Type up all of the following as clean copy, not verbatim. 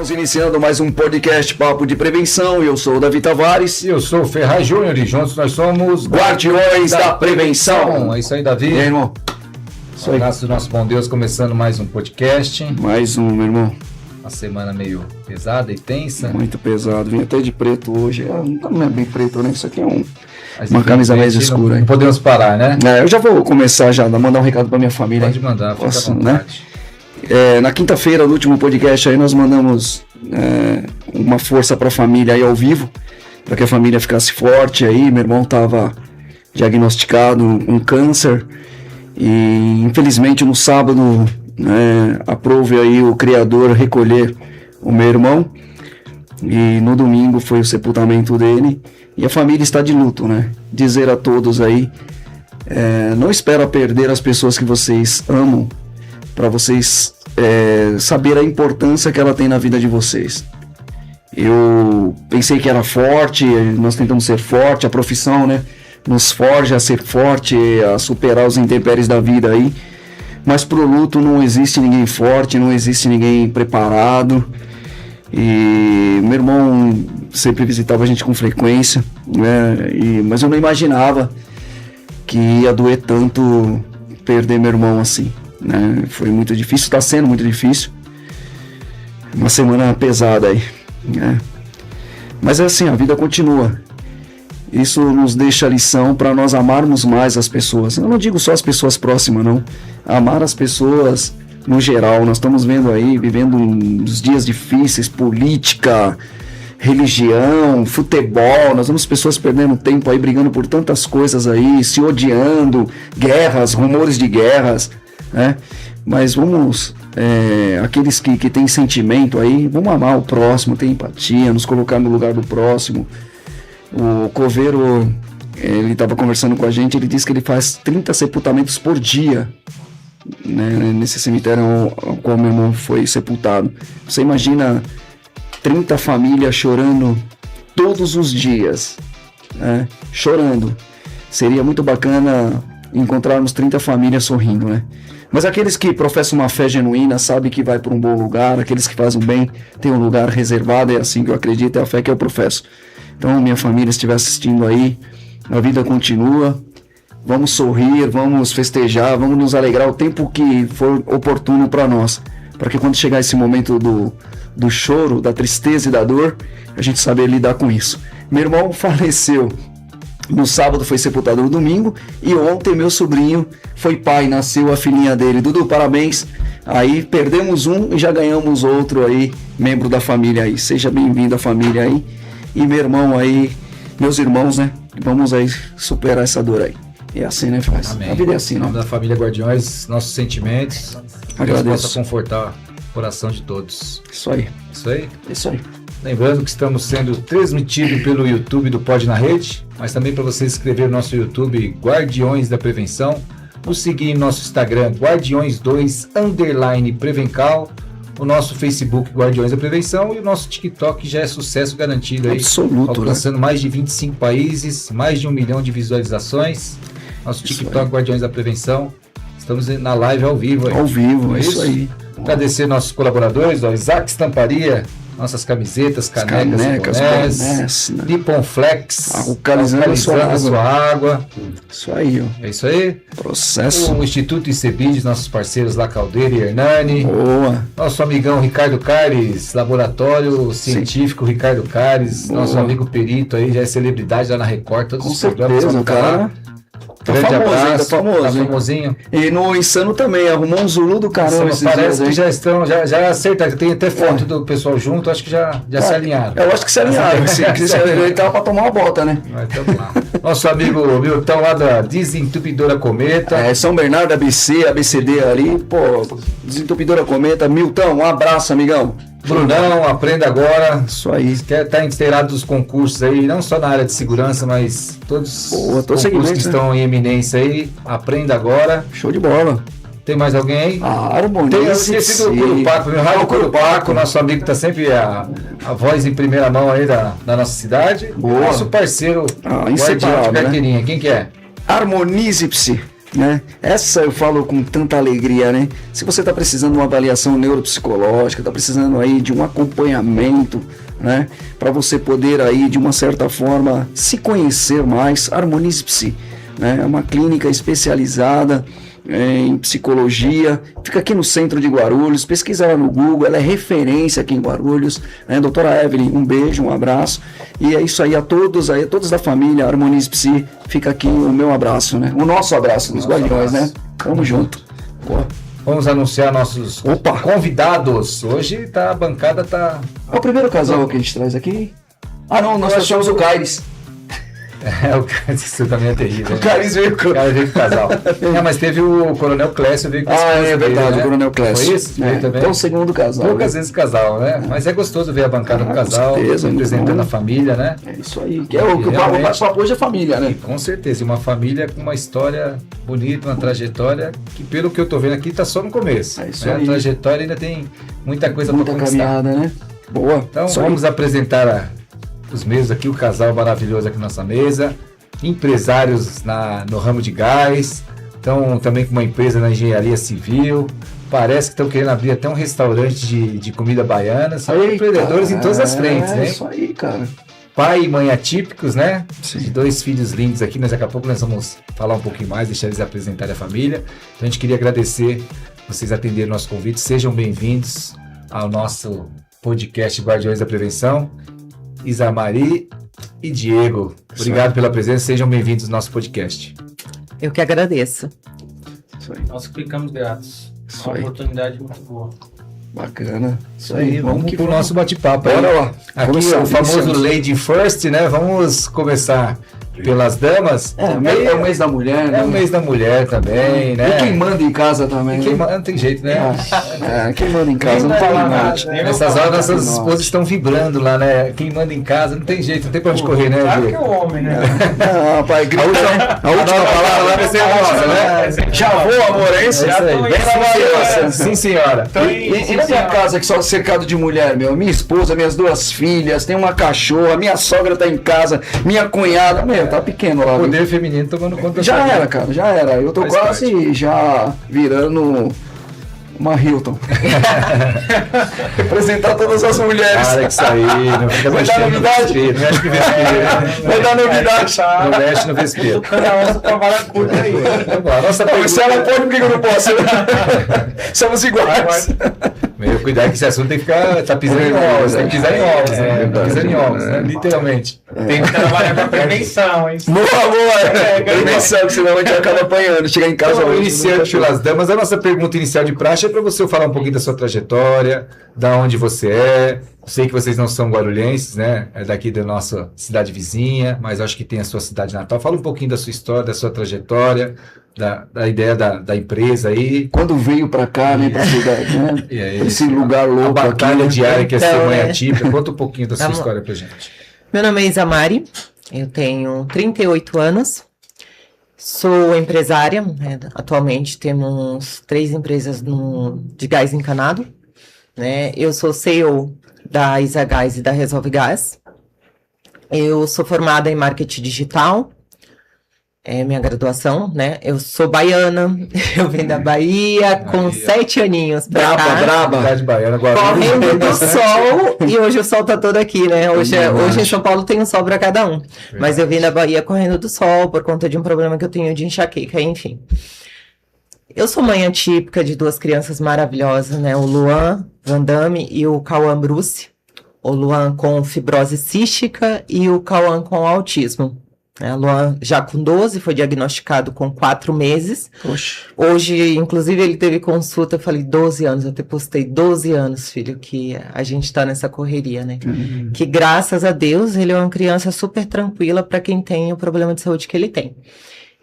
Estamos iniciando mais um podcast Papo de Prevenção. Eu sou o Davi Tavares. E eu sou o Ferraz Júnior e juntos nós somos Guardiões da Prevenção. É isso aí, Davi. E aí, irmão? Isso aí. Graças ao nosso bom Deus, começando mais um podcast. Mais um, meu irmão. Uma semana meio pesada e tensa. Muito pesado. Vim até de preto hoje. Não é bem preto, né? Isso aqui é uma camisa mais escura. Não podemos parar, né? Eu já vou começar já, mandar um recado pra minha família. Pode mandar, fica à vontade. Né? Na quinta-feira, no último podcast, aí nós mandamos uma força para a família aí ao vivo, para que a família ficasse forte aí. Meu irmão estava diagnosticado um câncer e infelizmente no sábado aprove aí o Criador recolher o meu irmão e no domingo foi o sepultamento dele e a família está de luto, né? Dizer a todos aí, não espera perder as pessoas que vocês amam, para vocês saber a importância que ela tem na vida de vocês. Eu pensei que era forte, nós tentamos ser forte, a profissão, né, nos forja a ser forte, a superar os intempéries da vida aí, mas pro luto não existe ninguém forte, não existe ninguém preparado. E meu irmão sempre visitava a gente com frequência, né, mas eu não imaginava que ia doer tanto perder meu irmão assim. Foi muito difícil, está sendo muito difícil, uma semana pesada aí, né? Mas é assim, a vida continua, isso nos deixa lição para nós amarmos mais as pessoas. Eu não digo só as pessoas próximas, não, amar as pessoas no geral. Nós estamos vendo aí, vivendo uns dias difíceis, política, religião, futebol, nós vemos pessoas perdendo tempo aí, brigando por tantas coisas aí, se odiando, guerras, rumores de guerras, né? Mas vamos, aqueles que têm sentimento aí, vamos amar o próximo, ter empatia, nos colocar no lugar do próximo. O Coveiro, ele estava conversando com a gente, ele disse que ele faz 30 sepultamentos por dia, né, nesse cemitério ao qual meu irmão foi sepultado. Você imagina 30 famílias chorando todos os dias, né? Chorando. Seria muito bacana encontrarmos 30 famílias sorrindo, né? Mas aqueles que professam uma fé genuína, sabem que vai para um bom lugar, aqueles que fazem o bem, tem um lugar reservado, é assim que eu acredito, é a fé que eu professo. Então, minha família estiver assistindo aí, a vida continua, vamos sorrir, vamos festejar, vamos nos alegrar o tempo que for oportuno para nós, para que quando chegar esse momento do choro, da tristeza e da dor, a gente saber lidar com isso. Meu irmão faleceu no sábado, foi sepultado no domingo, e ontem meu sobrinho foi pai, nasceu a filhinha dele. Dudu, parabéns, aí perdemos um e já ganhamos outro aí, membro da família aí. Seja bem-vindo à família aí, e meu irmão aí, meus irmãos, né, vamos aí superar essa dor aí. É assim, né, faz? Amém. A vida é assim, né? Em nome da família Guardiões, nossos sentimentos, agradeço. Deus possa confortar o coração de todos. Isso aí. Isso aí? Isso aí. Lembrando que estamos sendo transmitidos pelo YouTube do Pod na Rede, mas também para você se inscrever no nosso YouTube Guardiões da Prevenção, nos seguir no nosso Instagram Guardiões2_Prevencal, o nosso Facebook Guardiões da Prevenção e o nosso TikTok já é sucesso garantido aí. Absoluto, alcançando, né? Mais de 25 países, mais de 1 milhão de visualizações. Nosso TikTok Guardiões da Prevenção. Estamos na live ao vivo aí. Ao vivo, é isso aí. Agradecer nossos colaboradores, Isaac Estamparia, nossas camisetas, canecas, bonés, né? Nippon Flex, localizando a sua água. Isso aí, ó. É isso aí. Processo. O Instituto ICBID, nossos parceiros lá, Caldeira e Hernani. Boa. Nosso amigão Ricardo Caires, Laboratório Científico Ricardo Caires. Boa. Nosso amigo perito aí, já é celebridade lá na Record. Todos com os programas certeza, cara. Tá famoso, tá famosinho. E no Insano também, arrumou um Zulu do caramba. Parece que já estão, já acertaram, tem até foto do pessoal junto, acho que já se alinharam. Eu acho que se alinharam, ele tava pra tomar uma bota, né? Nosso amigo Milton lá da Desentupidora Cometa. São Bernardo, ABCD ali, pô, Desentupidora Cometa. Milton, um abraço, amigão. Brunão, aprenda agora. Isso aí. Quer estar inteirado dos concursos aí, não só na área de segurança, mas todos os concursos que estão em eminência aí, aprenda agora. Show de bola. Tem mais alguém aí? Harmonia. Tem esquecido o Curupaco, meu Rádio Curupaco, nosso amigo que está sempre a voz em primeira mão aí da nossa cidade. Boa. Nosso parceiro, Guardião de carteirinha, né? Quem que é? Harmonize-se. né? Essa eu falo com tanta alegria, né? Se você está precisando de uma avaliação neuropsicológica, está precisando aí de um acompanhamento, né? Para você poder aí, de uma certa forma, se conhecer mais, Harmonize Psi, né? É uma clínica especializada em psicologia, fica aqui no centro de Guarulhos, pesquisa lá no Google, ela é referência aqui em Guarulhos, né? Doutora Evelyn, um beijo, um abraço, e é isso aí, a todos da família Harmonize Psi, fica aqui o meu abraço, né? O nosso abraço dos Guardiões, né? Tamo junto. Boa. Vamos anunciar nossos convidados. Hoje a bancada tá... É o primeiro casal que a gente traz aqui? Ah não, nós trouxemos o Caires. O Caires, isso também é terrível. O Caires veio com... O Caires veio com o casal. Mas teve o Coronel Clécio, veio com é verdade, né? o Coronel Clécio. Foi isso? Veio também. Então o segundo casal. Poucas vezes casal, né? Mas é gostoso ver a bancada do casal, representando a família, né? É isso aí. Que é o papo hoje é família, né? Com certeza. E uma família com uma história bonita, uma trajetória que, pelo que eu tô vendo aqui, tá só no começo. É isso né? aí. A trajetória ainda tem muita coisa para conquistar. Caminhada, né? Boa. Então vamos apresentar os meus aqui, o casal maravilhoso aqui na nossa mesa. Empresários no ramo de gás, estão também com uma empresa na engenharia civil, parece que estão querendo abrir até um restaurante de comida baiana, são empreendedores em todas as frentes, né? É isso aí, cara. Pai e mãe atípicos, né? Sim. De 2 filhos lindos aqui, daqui a pouco nós vamos falar um pouquinho mais, deixar eles apresentarem a família. Então a gente queria agradecer vocês atenderem o nosso convite, sejam bem-vindos ao nosso podcast Guardiões da Prevenção, Isamari e Diego, obrigado pela presença, sejam bem-vindos ao nosso podcast. Eu que agradeço. Isso aí. Nós ficamos gratos. Isso Uma aí. oportunidade muito boa. Bacana. Isso aí, vamos pro nosso bate-papo. Bora lá. Aqui o famoso Lady First, né? Vamos começar pelas damas. É o mês da mulher, né? É o mês da mulher também, né? E quem manda em casa também. Quem manda, não tem jeito, né? Quem manda em casa não tem limite. Nessas horas nossas esposas estão vibrando lá, né? Quem manda em casa não tem jeito, não tem pra onde correr, né, Claro que é Diego? o homem, né? Não, rapaz, A última palavra lá vai ser nossa, né? já vou, amor, é isso? É isso aí. Bem Bem trabalhoso. sim, senhora. E na minha casa, que só cercado de mulher, meu, minha esposa, minhas 2 filhas, tem uma cachorra, minha sogra tá em casa, minha cunhada, meu, tá pequeno lá. Poder feminino tomando conta Já da sua era, vida. cara, já era. Eu tô Faz quase já virando uma Hilton. Representar todas as mulheres. Para que isso aí, não fica Vai dar mexendo no novidade? vespeiro, não mexe com vespeiro. Vai dar novidade. Não mexe no vespeiro. Nossa, trabalha curta aí. Vamos lá, nossa Não, mas se ela pergunta... pode, por que eu não posso? Somos iguais. Meu, cuidado que esse assunto tem que ficar... Tá pisando em ovos, tem que pisar em ovos, né? verdade. Pisando em ovos, né? Literalmente. Tem que trabalhar com a prevenção, hein? Por favor, prevenção, que senão a gente acaba apanhando. Chegar em casa... Então, iniciando pelas damas, a nossa pergunta inicial de praxe é para você falar um pouquinho da sua trajetória, da onde você é. Sei que vocês não são guarulhenses, né? É daqui da nossa cidade vizinha, mas acho que tem a sua cidade natal. Fala um pouquinho da sua história, da sua trajetória, da ideia da empresa aí. Quando veio pra cá, né, pra cidade, né? E aí, Esse lugar louco a batalha aqui, né? diária que é Então, ser mãe é. atípica. Conta um pouquinho da sua Vamos. história pra gente. Meu nome é Isamari, eu tenho 38 anos, sou empresária, né? Atualmente temos 3 empresas de gás encanado, né? Eu sou CEO da Isa Gás e da Resolve Gás. Eu sou formada em marketing digital, é minha graduação, né? Eu sou baiana, eu venho da Bahia com Bahia. 7 aninhos pra cá. Braba. Cidade baiana, agora. Correndo do sol, e hoje o sol tá todo aqui, né? Hoje em São Paulo tem um sol pra cada um. Mas eu vim da Bahia correndo do sol por conta de um problema que eu tenho de enxaqueca, enfim. Eu sou mãe atípica de 2 crianças maravilhosas, né? O Luan Vandame e o Cauã Bruce. O Luan com fibrose cística e o Cauã com autismo. A Luan já com 12, foi diagnosticado com 4 meses. Poxa. Hoje, inclusive, ele teve consulta, eu falei, 12 anos, eu até postei 12 anos, filho, que a gente tá nessa correria, né? Que graças a Deus, ele é uma criança super tranquila para quem tem o problema de saúde que ele tem.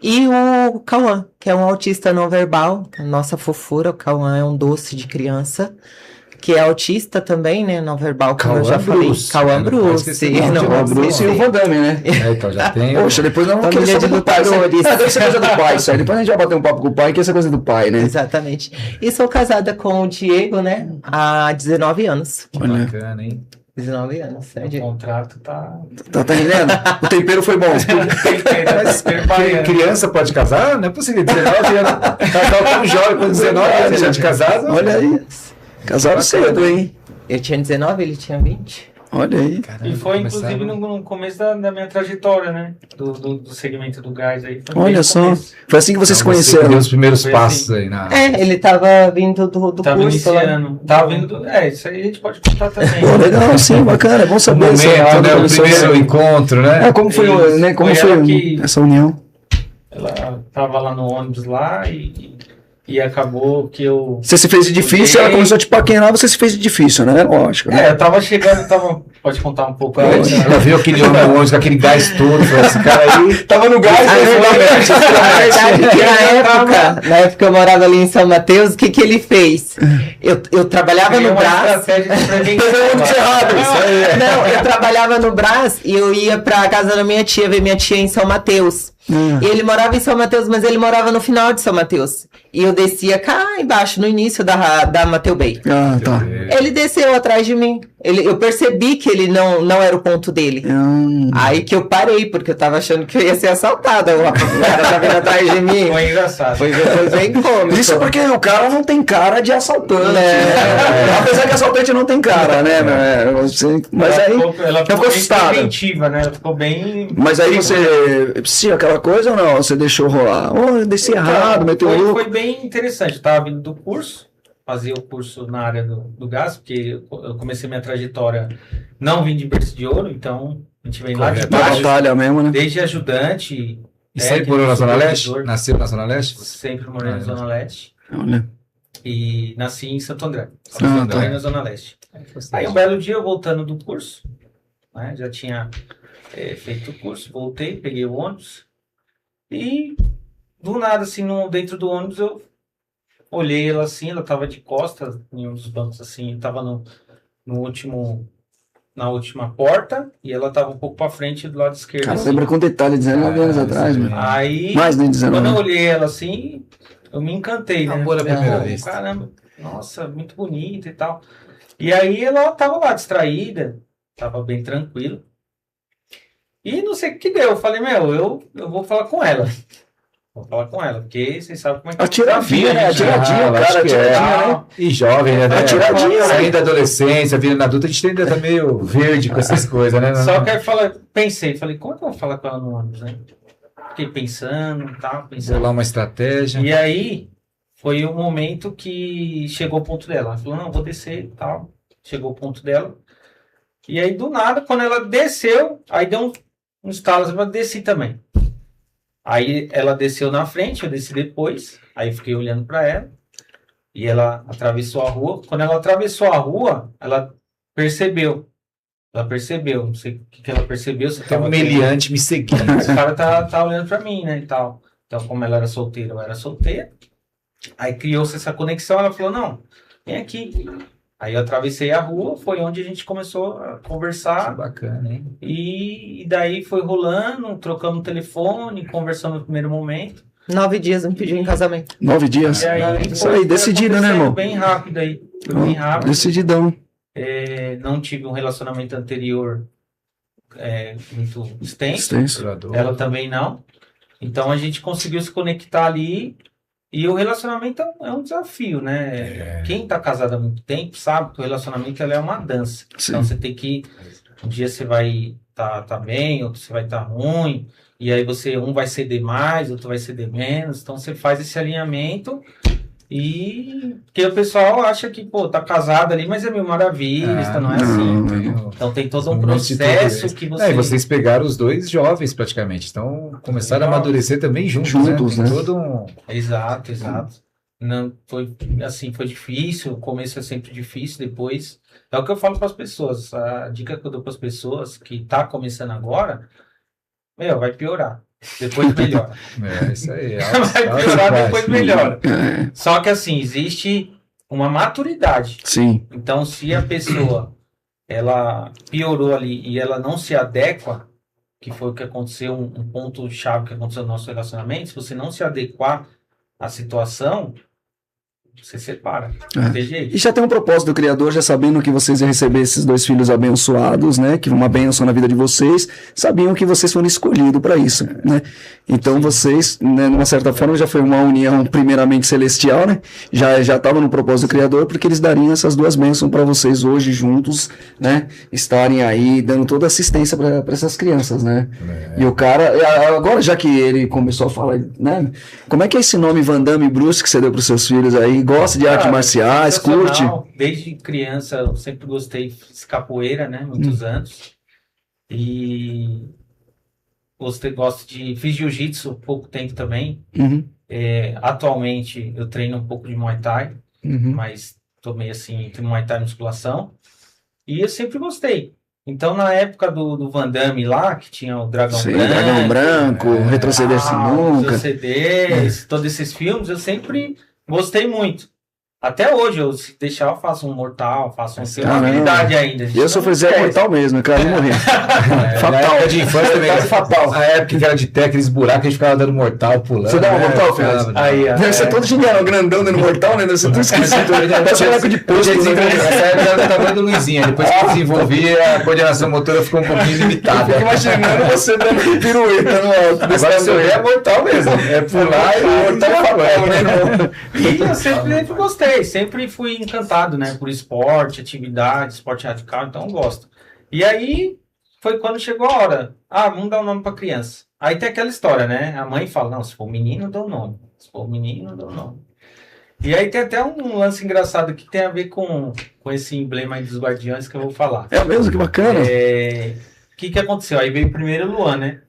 E o Cauã, que é um autista não verbal, nossa fofura, o Cauã é um doce de criança, que é autista também, né, não verbal, como eu já falei. Cauã Bruce. Cauã Bruce e o Vandame, né? Então já tem. Poxa, depois nós vamos Família querer saber de do pai. lutadores. Deve ser coisa do pai, isso aí. Depois a gente vai bater um papo com o pai, que essa é coisa do pai, né? Exatamente. E sou casada com o Diego, né, há 19 anos. Que bacana, hein? 19 anos, O sério. contrato tá. Tá entendendo? O tempero foi bom. Mas criança pode casar? Não é possível. 19 anos. Casal tão jovem com 19 anos já de casado. Olha aí. Casaram cedo, hein? Eu tinha 19, ele tinha 20. Olha aí. E foi, Começaram- inclusive, no começo da minha trajetória, né? Do segmento do gás aí. Foi bem Olha no só. começo. Foi assim que vocês se Então, você conheceram. deu os primeiros Foi passos assim. aí na. É, ele tava vindo do Tava curso lá. iniciando. Tava vindo do. Isso aí a gente pode contar também. Pô, legal, sim, bacana. É bom O saber. momento, essa- né? O começou primeiro assim. encontro, né? Como foi, Isso. né? Como Foi foi ela que- essa união? Ela tava lá no ônibus lá e acabou que eu. Você se fez de difícil, ela começou a te paquerar, você se fez de difícil, né? Lógico, né? Eu tava chegando, Pode contar um pouco antes. Ela viu aquele homem no ônibus com aquele gás todo. Falou, esse cara aí. Tava no gás, Na verdade, na época eu morava ali em São Mateus, o que que ele fez? Eu trabalhava Criou no uma Brás. estratégia de prevenção. Não, eu trabalhava no Brás e eu ia pra casa da minha tia, ver minha tia em São Mateus. E ele morava em São Mateus, mas ele morava no final de São Mateus. E eu descia cá embaixo, no início da Mateu Bay. Ah, tá. Ele desceu atrás de mim. Eu percebi que ele não era o ponto dele. Aí que eu parei, porque eu tava achando que eu ia ser assaltada. O cara tá vindo atrás de mim. Foi engraçado. Foi bem cômico. Isso porque o cara não tem cara de assaltante. Né? Apesar que assaltante não tem cara, né? Mas aí. ela ficou ficou bem assustada. preventiva, né? Ela ficou bem. Mas aí você precisa aquela coisa ou não? Você deixou rolar? Eu desci errado, meteu Foi louco. bem interessante. Eu tava vindo do curso, fazia o curso na área do gás, porque eu comecei minha trajetória não vim de berço de ouro, então a gente vem lá de Correto. Na baixo, batalha mesmo, né? desde ajudante. E sempre técnico, morou na Zona Leste? supervisor. Nasceu na Zona Leste? Sempre morei na Zona Leste. Olha. E nasci em Santo André. Ah, Morei tá. na Zona Leste. Aí um belo dia eu voltando do curso, né, já tinha feito o curso, voltei, peguei o ônibus e do nada, assim, dentro do ônibus eu olhei ela assim, ela tava de costas em um dos bancos assim, tava na última porta e ela tava um pouco pra frente do lado esquerdo. Cara, assim. lembra com detalhe, 19 anos atrás, sim. mano. Aí, Mais nem quando eu 19. olhei ela assim, eu me encantei, né? Amor à Falei, primeira "Pô, vista." caramba, nossa, muito bonita e tal. E aí ela tava lá distraída, tava bem tranquila. E não sei o que deu. Eu falei, eu vou falar com ela. Vou falar com ela, porque vocês sabem como é que A tiradinha, né? A tiradinha, Ah, cara. acho A que é. tiradinha, né? E jovem, né? A tiradinha, né? Saindo da adolescência, vindo adulta, a gente ainda tá meio verde com essas coisas, né? Só que aí falei, como é que eu vou falar com ela no ônibus, né? Fiquei pensando, pensando. Bolar uma estratégia. E aí, foi o momento que chegou o ponto dela. Ela falou, não, vou descer e tal. Chegou o ponto dela. E aí, do nada, quando ela desceu, aí deu um estalo, assim, eu desci também. Aí ela desceu na frente, eu desci depois. Aí eu fiquei olhando para ela. E ela atravessou a rua. Quando ela atravessou a rua, ela percebeu. Não sei o que ela percebeu. Se Tem um tava meliante me seguindo. esse cara tá olhando pra mim, né, e tal. Então, como ela era solteira, eu era solteira. Aí criou-se essa conexão, ela falou, não, vem aqui. Aí eu atravessei a rua, foi onde a gente começou a conversar. Bacana, hein? E daí foi rolando, trocamos telefone, conversamos no primeiro momento. 9 dias me pediu em casamento. 9 dias. E aí Isso aí, decidido, né, acontecendo irmão? bem rápido aí. Foi bem rápido. Decididão. Não tive um relacionamento anterior muito extenso. Extenso. Ela também não. Então a gente conseguiu se conectar ali. E o relacionamento é um desafio, né? Quem tá casado há muito tempo sabe que o relacionamento ela é uma dança. Sim. Então você tem que. Um dia você vai tá bem, outro você vai estar ruim. E aí um vai ceder mais, outro vai ceder menos. Então você faz esse alinhamento. E porque o pessoal acha que, tá casado ali, mas é mil maravilhas, então não é assim. Então tem todo um processo que você. E vocês pegaram os dois jovens praticamente. Então começaram a amadurecer também juntos, Juntos, né? né? Tem todo um. Exato. Não, foi assim, foi difícil. O começo é sempre difícil, depois. É o que eu falo para as pessoas. A dica que eu dou para as pessoas que tá começando agora, vai piorar. Depois melhora. Isso aí. Vai piorar, depois melhora. Só que assim, existe uma maturidade. Sim. Então, se a pessoa ela piorou ali e ela não se adequa, que foi o que aconteceu, um ponto chave que aconteceu no nosso relacionamento, se você não se adequar à situação, você separa. Não tem jeito. E já tem um propósito do Criador, já sabendo que vocês iam receber esses 2 filhos abençoados, né? Que uma bênção na vida de vocês, sabiam que vocês foram escolhidos para isso, né? Então vocês, né, numa certa forma, já foi uma união primeiramente celestial, né? Já estava no propósito do Criador, porque eles dariam essas 2 bênçãos para vocês hoje juntos, né? Estarem aí dando toda a assistência para essas crianças, né? E o cara, agora já que ele começou a falar, né? Como é que é esse nome Van Damme Bruce que você deu para os seus filhos aí? Gosta de artes marciais, curte? Desde criança eu sempre gostei de capoeira, né? Muitos anos. E fiz jiu-jitsu pouco tempo também. Atualmente eu treino um pouco de Muay Thai, mas tô meio assim entre Muay Thai e musculação. E eu sempre gostei. Então, na época do Van Damme lá, que tinha o Dragão Branco, Retroceder Sem Nunca, todos esses filmes, eu sempre gostei muito. Até hoje, se deixar, eu faço um mortal, faço uma habilidade ainda. Eu só fazia mortal mesmo, eu quero morrer. Fatal. Na época de infância também. Fatal. Na época que era de técnica, aqueles buracos, a gente ficava dando mortal, pulando. Você dá uma mortal, Fernando? Deve ser todo genial, grandão dando mortal, né? Deve ser tudo esquisito. Parece boneco de posto. Essa época era o tamanho do Luizinho. Depois que desenvolvia, a coordenação motora ficou um pouquinho limitada. Eu fico imaginando você dando pirueta no alto. Agora seu é mortal mesmo. É pular e mortal é fatal, né? E eu sempre gostei. Sempre fui encantado, né, por esporte, atividade, esporte radical, então eu gosto. E aí foi quando chegou a hora. Vamos dar um nome para criança. Aí tem aquela história, né? A mãe fala, não, se for menino, dá um nome. Se for menino, dá um nome. E aí tem até um lance engraçado que tem a ver com esse emblema aí dos Guardiões que eu vou falar. É mesmo? Que bacana. O que aconteceu? Aí veio primeiro o Luan, né?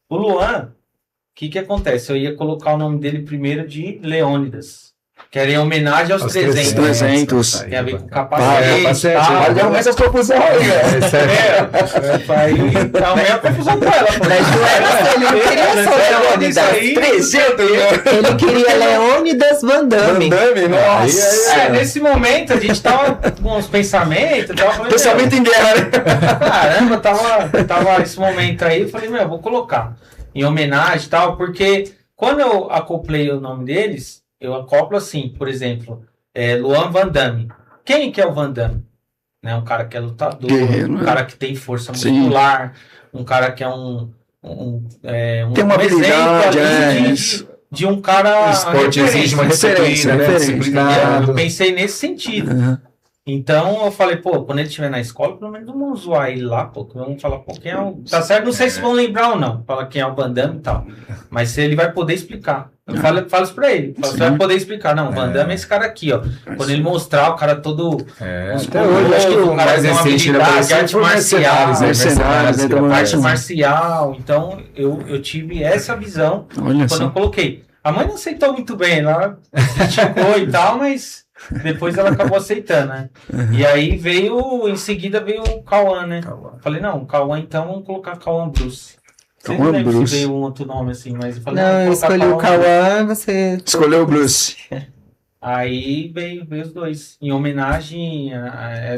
O Luan, o que acontece? Eu ia colocar o nome dele primeiro de Leônidas. Que era em homenagem aos 300. Tem a ver com capacete. Vai arrumar essas confusões, velho. Então é a confusão com ela. Ele não queria só Leônidas. 300, Ele queria Leônidas Van Damme. Nossa. Nesse momento a gente tava com uns pensamentos. Pensamento em guerra, né? Caramba, tava esse momento aí. Eu falei, eu vou colocar em homenagem e tal, porque quando eu acoplei o nome deles, eu acoplo assim, por exemplo, Luan Van Damme. Quem que é o Van Damme? Né, um cara que é lutador, um cara que tem força muscular, um cara que é tem uma habilidade, de um cara... O esporte exige uma disciplina, né? Eu pensei nesse sentido. Então eu falei, quando ele estiver na escola, pelo menos vamos zoar ele lá, vamos falar, quem é o... Tá certo? Não sei se vão lembrar ou não, fala quem é o Van Damme e tal, mas ele vai poder explicar. Eu falo isso pra ele, você vai poder explicar, não, o Van Damme é esse cara aqui, ó. Quando ele mostrar o cara todo... Até hoje, acho que o cara tem uma habilidade, arte marcial, então eu tive essa visão quando eu coloquei. A mãe não aceitou muito bem, ela criticou e tal, mas... Depois ela acabou aceitando, né? E aí em seguida veio o Cauã, né? Falei, não, o Cauã então, vamos colocar Cauã Bruce. Vocês não lembram se veio um outro nome assim, mas eu falei, não, eu escolhi o Cauã, você... Escolheu o Bruce. Aí veio os dois, em homenagem a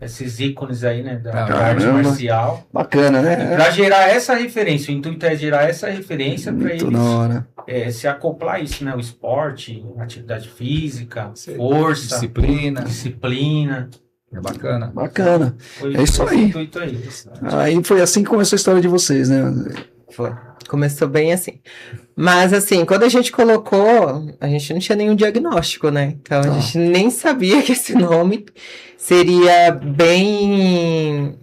esses ícones aí, né? Da arte marcial. Bacana, né? Pra gerar essa referência, o intuito é gerar essa referência pra eles se acoplar a isso, né? O esporte, atividade física, força, disciplina. É bacana. Bacana. É isso aí. Intuito aí. Aí foi assim que começou a história de vocês, né? Foi. Começou bem assim. Mas assim, quando a gente colocou, a gente não tinha nenhum diagnóstico, né? Então a gente nem sabia que esse nome seria bem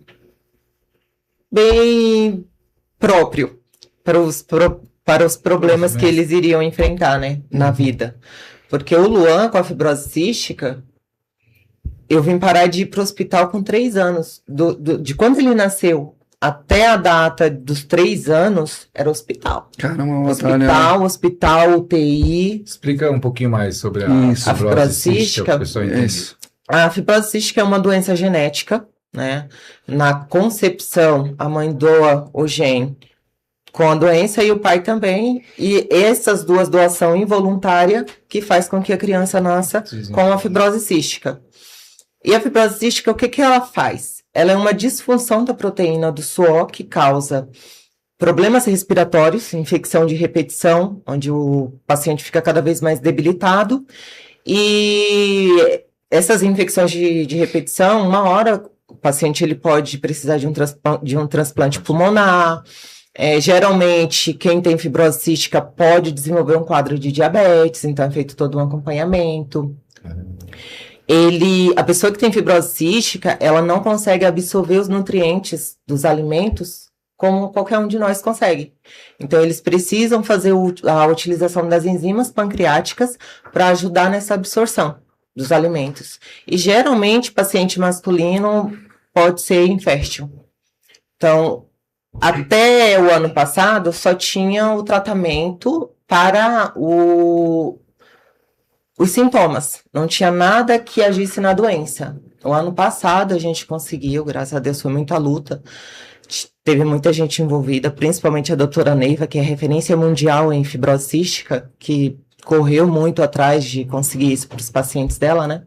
próprio para os problemas que eles iriam enfrentar, né, na vida. Porque o Luan, com a fibrose cística, eu vim parar de ir para o hospital com 3 anos. De quando ele nasceu até a data dos 3 anos, era hospital. Caramba, hospital, UTI. Explica um pouquinho mais sobre a fibrose cística. A fibrose cística é uma doença genética, né? Na concepção, a mãe doa o gene com a doença e o pai também. E essas duas doação involuntária que faz com que a criança nasça com a fibrose cística. E a fibrose cística, o que ela faz? Ela é uma disfunção da proteína do suor que causa problemas respiratórios, infecção de repetição, onde o paciente fica cada vez mais debilitado, E essas infecções de repetição, uma hora o paciente ele pode precisar de um transplante pulmonar. Geralmente, quem tem fibrose cística pode desenvolver um quadro de diabetes, então é feito todo um acompanhamento. A pessoa que tem fibrose cística, ela não consegue absorver os nutrientes dos alimentos como qualquer um de nós consegue. Então, eles precisam fazer a utilização das enzimas pancreáticas para ajudar nessa absorção dos alimentos. E, geralmente, paciente masculino pode ser infértil. Então, até o ano passado, só tinha o tratamento para os sintomas. Não tinha nada que agisse na doença. O ano passado, a gente conseguiu, graças a Deus, foi muita luta. Teve muita gente envolvida, principalmente a doutora Neiva, que é referência mundial em fibrose cística, que correu muito atrás de conseguir isso para os pacientes dela, né?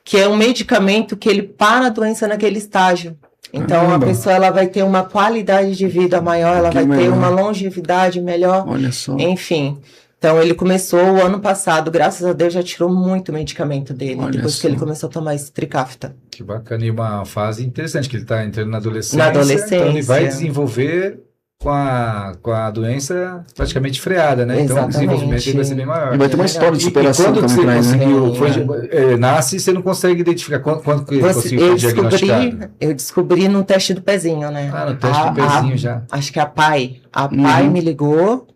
Que é um medicamento que ele para a doença naquele estágio. Então, a pessoa ela vai ter uma qualidade de vida maior, ela vai ter uma longevidade melhor. Olha só. Enfim. Então, ele começou o ano passado, graças a Deus, já tirou muito medicamento dele, depois que ele começou a tomar esse Trikafta. Que bacana, e uma fase interessante, que ele está entrando na adolescência. Na adolescência. Então, ele vai desenvolver com a doença praticamente freada, né? Então, o desenvolvimento dele vai ser bem maior. E vai ter uma história de superação quando também, você né? conseguiu, nasce, você não consegue identificar quando que conseguiu ser diagnosticado. Eu descobri no teste do pezinho, né? Ah, no teste do pezinho já. Acho que a PAI me ligou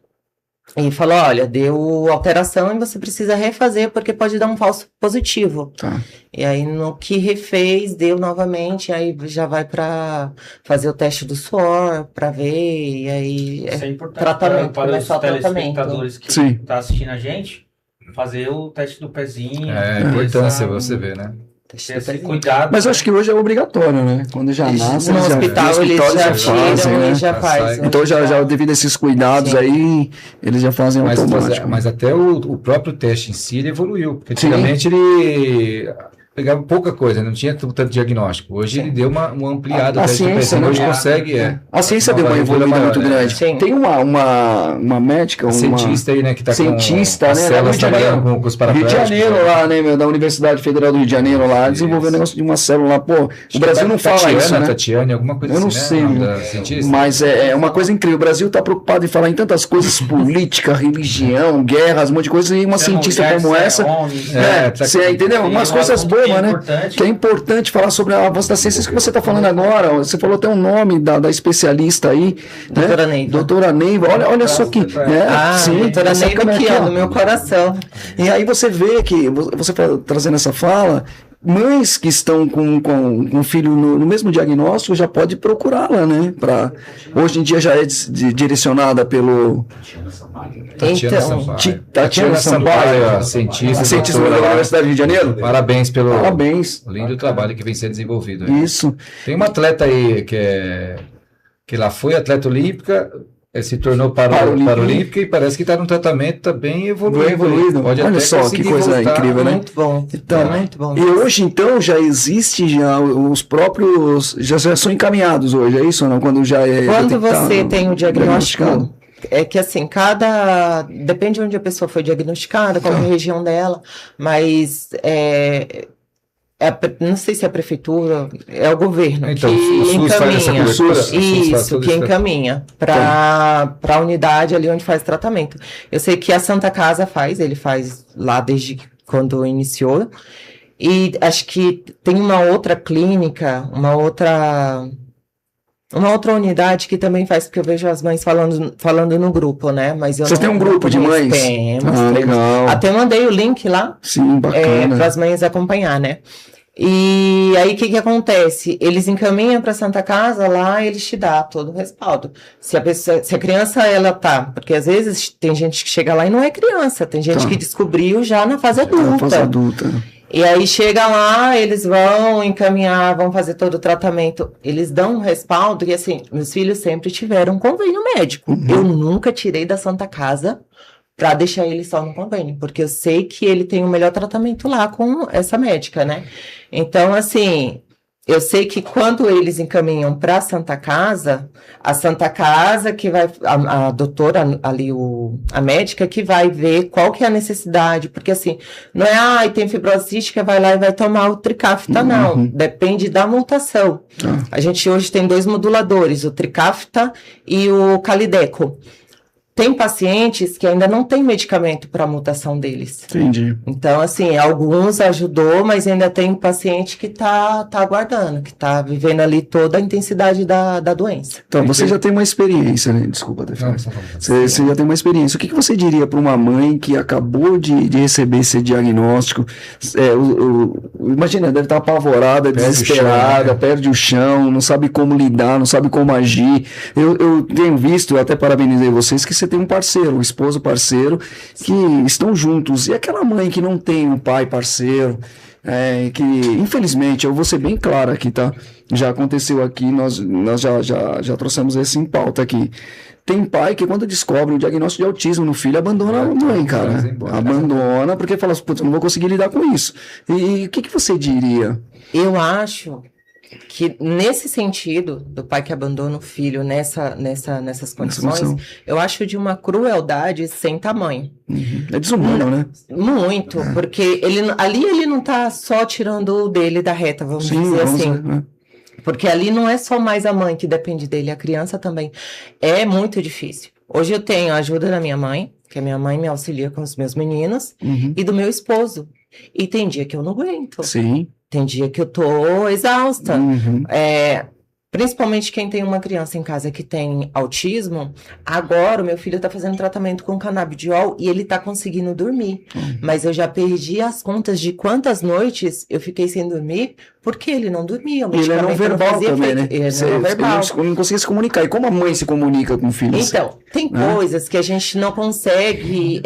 e falou, olha, deu alteração e você precisa refazer porque pode dar um falso positivo. Tá. E aí, no que refez, deu novamente, aí já vai para fazer o teste do suor, para ver, e aí Isso é importante tratamento, para os começar o tratamento. telespectadores que Sim. estão assistindo a gente, fazer o teste do pezinho. É, importância você vê, né? Teste Ter do esse pezinho. cuidado. Mas eu acho que hoje é obrigatório, né? Quando já nasce, No eles hospital eles já fazem, tiram né? e já fazem. Então, já devido a esses cuidados Sim. aí, eles já fazem automático. Mas até o próprio teste em si, ele evoluiu. Porque antigamente ele pegava pouca coisa, não tinha tanto diagnóstico. Hoje ele deu uma ampliada. A ciência, né? Hoje consegue, A ciência deu uma evoluída muito grande. Sim. Tem uma médica, uma cientista aí, né, que tá cientista, com as né, células Rio de Janeiro. com os Rio de paraplégicos. Janeiro lá, né, meu, da Universidade Federal do Rio de Janeiro lá, desenvolveu um negócio de uma célula lá, pô, o Brasil não fala isso, né? Tatiane, alguma coisa Eu não assim, sei, né? Da cientista. mas é uma coisa incrível. O Brasil está preocupado em falar em tantas coisas, política, religião, guerras, um monte de coisa, e uma cientista como essa, você entendeu? Umas coisas bobas, né? Que é importante falar sobre a avanço da ciência, isso que você está falando agora. Você falou até o nome da especialista aí, né? Doutora Neiva. Doutora Neiva, olha só que. Doutora Neiva que é do meu coração. E aí você vê que, você trazendo essa fala, mães que estão com um filho no mesmo diagnóstico já pode procurá-la, né? Hoje em dia já é direcionada pelo Tatiana Sampaio, cientista da Universidade do Rio de Janeiro. Parabéns pelo Parabéns. lindo trabalho que vem sendo desenvolvido. Isso. Tem uma atleta aí que ela foi atleta olímpica, se tornou paralímpica e parece que está num tratamento tá bem evoluído. Pode olha só que coisa incrível, né? Muito bom. Então, muito bom. E hoje, então, já existe os próprios... Já são encaminhados hoje, é isso ou não? Quando já é Quando você tem o diagnóstico... É que assim, depende de onde a pessoa foi diagnosticada, qual é a região dela, mas... não sei se é a prefeitura, é o governo então, que encaminha. Isso, que encaminha para a unidade ali onde faz tratamento. Eu sei que a Santa Casa ele faz lá desde quando iniciou. E acho que tem uma outra clínica, uma outra unidade que também faz, porque eu vejo as mães falando no grupo, né? Mas Você tem um grupo de mães? Temos. Legal. Até mandei o link lá. Sim, bacana. Para as mães acompanhar, né? E aí, o que acontece? Eles encaminham para a Santa Casa, lá eles te dão todo o respaldo. Se a criança, ela tá... Porque às vezes tem gente que chega lá e não é criança. Tem gente que descobriu já na fase adulta. Na fase adulta. E aí chega lá, eles vão encaminhar, vão fazer todo o tratamento. Eles dão um respaldo e assim, meus filhos sempre tiveram um convênio médico. Eu nunca tirei da Santa Casa para deixar ele só no convênio, porque eu sei que ele tem o melhor tratamento lá com essa médica, né? Então, assim, Eu sei que quando eles encaminham para a Santa Casa que vai, a doutora ali, a médica que vai ver qual que é a necessidade, porque assim, não é, tem fibrose cística, vai lá e vai tomar o Trikafta, não, depende da mutação. A gente hoje tem 2 moduladores, o Trikafta e o Calideco. Tem pacientes que ainda não tem medicamento para a mutação deles. Entendi. Então, assim, alguns ajudou, mas ainda tem paciente que tá aguardando, que tá vivendo ali toda a intensidade da doença. Então, você já tem uma experiência, né? Desculpa, Defesa. Você já tem uma experiência. O que você diria para uma mãe que acabou de receber esse diagnóstico? Imagina, deve estar apavorada, desesperada, perde o chão, não sabe como lidar, não sabe como agir. Eu tenho visto, eu até parabenizei vocês, que você tem um parceiro, um esposo parceiro, que estão juntos. E aquela mãe que não tem um pai parceiro, que infelizmente, eu vou ser bem claro aqui, tá? Já aconteceu aqui, nós já trouxemos esse em pauta aqui. Tem pai que quando descobre o diagnóstico de autismo no filho, abandona a mãe, cara. Abandona porque fala assim, putz, eu não vou conseguir lidar com isso. E o que você diria? Eu acho que nesse sentido, do pai que abandona o filho nessas condições, eu acho de uma crueldade sem tamanho. É desumano, né? Muito, porque ele não tá só tirando o dele da reta, vamos dizer assim. Porque ali não é só mais a mãe que depende dele, a criança também. É muito difícil. Hoje eu tenho a ajuda da minha mãe, que a minha mãe me auxilia com os meus meninos, e do meu esposo. E tem dia que eu não aguento. Sim. Tem dia que eu tô exausta. Principalmente quem tem uma criança em casa que tem autismo. Agora o meu filho tá fazendo tratamento com canabidiol e ele tá conseguindo dormir. Mas eu já perdi as contas de quantas noites eu fiquei sem dormir porque ele não dormia. O ele é não verbal também, né? Ele não verbal. Ele não conseguia se comunicar. E como a mãe se comunica com o filho? Então, tem coisas que a gente não consegue...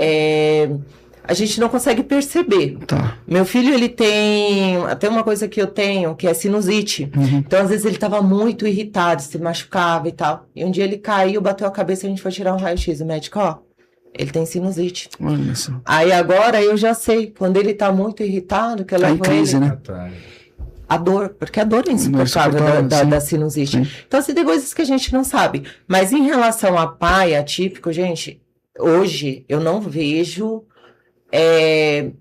a gente não consegue perceber. Tá. Meu filho, ele tem... Até uma coisa que eu tenho, que é sinusite. Então, às vezes, ele estava muito irritado, se machucava e tal. E um dia ele caiu, bateu a cabeça e a gente foi tirar um raio-x. O médico, ele tem sinusite. Olha só. Aí, agora, eu já sei. Quando ele tá muito irritado, que eu levo em crise, ele... né? A dor, porque a dor é insuportável da sinusite. Sim. Então, assim, tem coisas que a gente não sabe. Mas em relação a pai atípico, gente, hoje eu não vejo...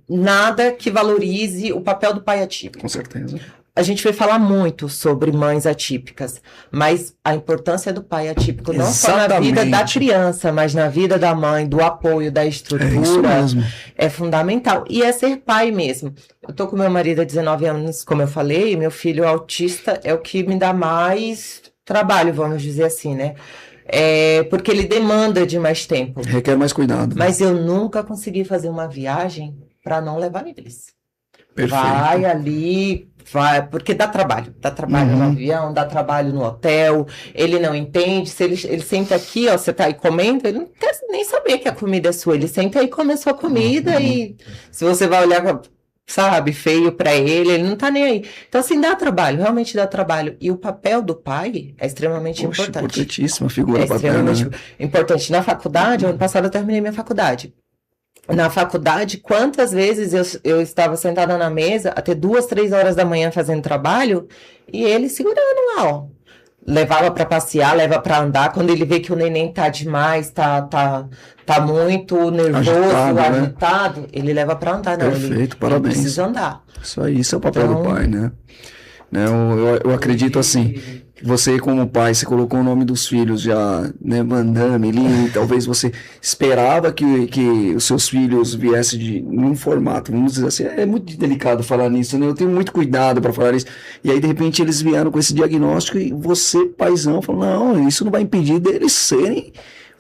nada que valorize o papel do pai atípico. Com certeza. A gente vai falar muito sobre mães atípicas, mas a importância do pai atípico não só na vida da criança, mas na vida da mãe, do apoio, da estrutura, é fundamental. E é ser pai mesmo. Eu tô com meu marido há 19 anos, como eu falei, meu filho autista é o que me dá mais trabalho, vamos dizer assim, né? Porque ele demanda de mais tempo. Requer mais cuidado. Mas eu nunca consegui fazer uma viagem para não levar eles. Perfeito. Vai, porque dá trabalho. Dá trabalho no avião, dá trabalho no hotel. Ele não entende. Se ele senta aqui, você tá aí comendo, ele não quer nem saber que a comida é sua. Ele senta aí e come a sua comida e se você vai olhar, sabe, feio pra ele não tá nem aí. Então, assim, dá trabalho, realmente dá trabalho. E o papel do pai é extremamente importante. Importantíssima figura paterna. Extremamente importante. Na faculdade, ano passado eu terminei minha faculdade. Na faculdade, quantas vezes eu estava sentada na mesa até 2, 3 horas da manhã fazendo trabalho e ele segurando lá, levava para passear, leva para andar. Quando ele vê que o neném tá demais, tá muito nervoso, agitado, ele leva para andar. Não, perfeito, parabéns. Ele precisa andar. Isso é o papel do pai, né? Eu acredito assim, você como pai, você colocou o nome dos filhos já, né, Mandame, Lili, talvez você esperava que os seus filhos viessem num formato, vamos dizer assim, é muito delicado falar nisso, né? Eu tenho muito cuidado para falar isso. E aí, de repente, eles vieram com esse diagnóstico e você, paizão, falou, não, isso não vai impedir deles serem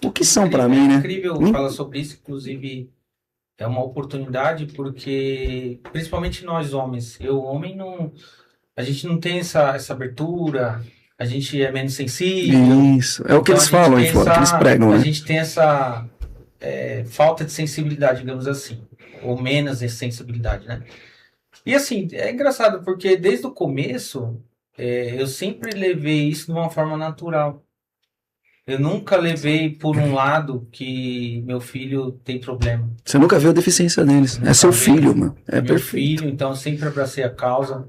o que são para mim, né? É incrível falar sobre isso, inclusive é uma oportunidade porque, principalmente nós homens, homem não... A gente não tem essa abertura, a gente é menos sensível. Isso, é o que eles falam aí fora, que eles pregam, né? A gente tem essa falta de sensibilidade, digamos assim, ou menos de sensibilidade, né? E assim, é engraçado, porque desde o começo, eu sempre levei isso de uma forma natural. Eu nunca levei por um lado que meu filho tem problema. Você nunca viu a deficiência deles. É seu filho, mano. É meu perfeito. Filho, então eu sempre abracei a causa.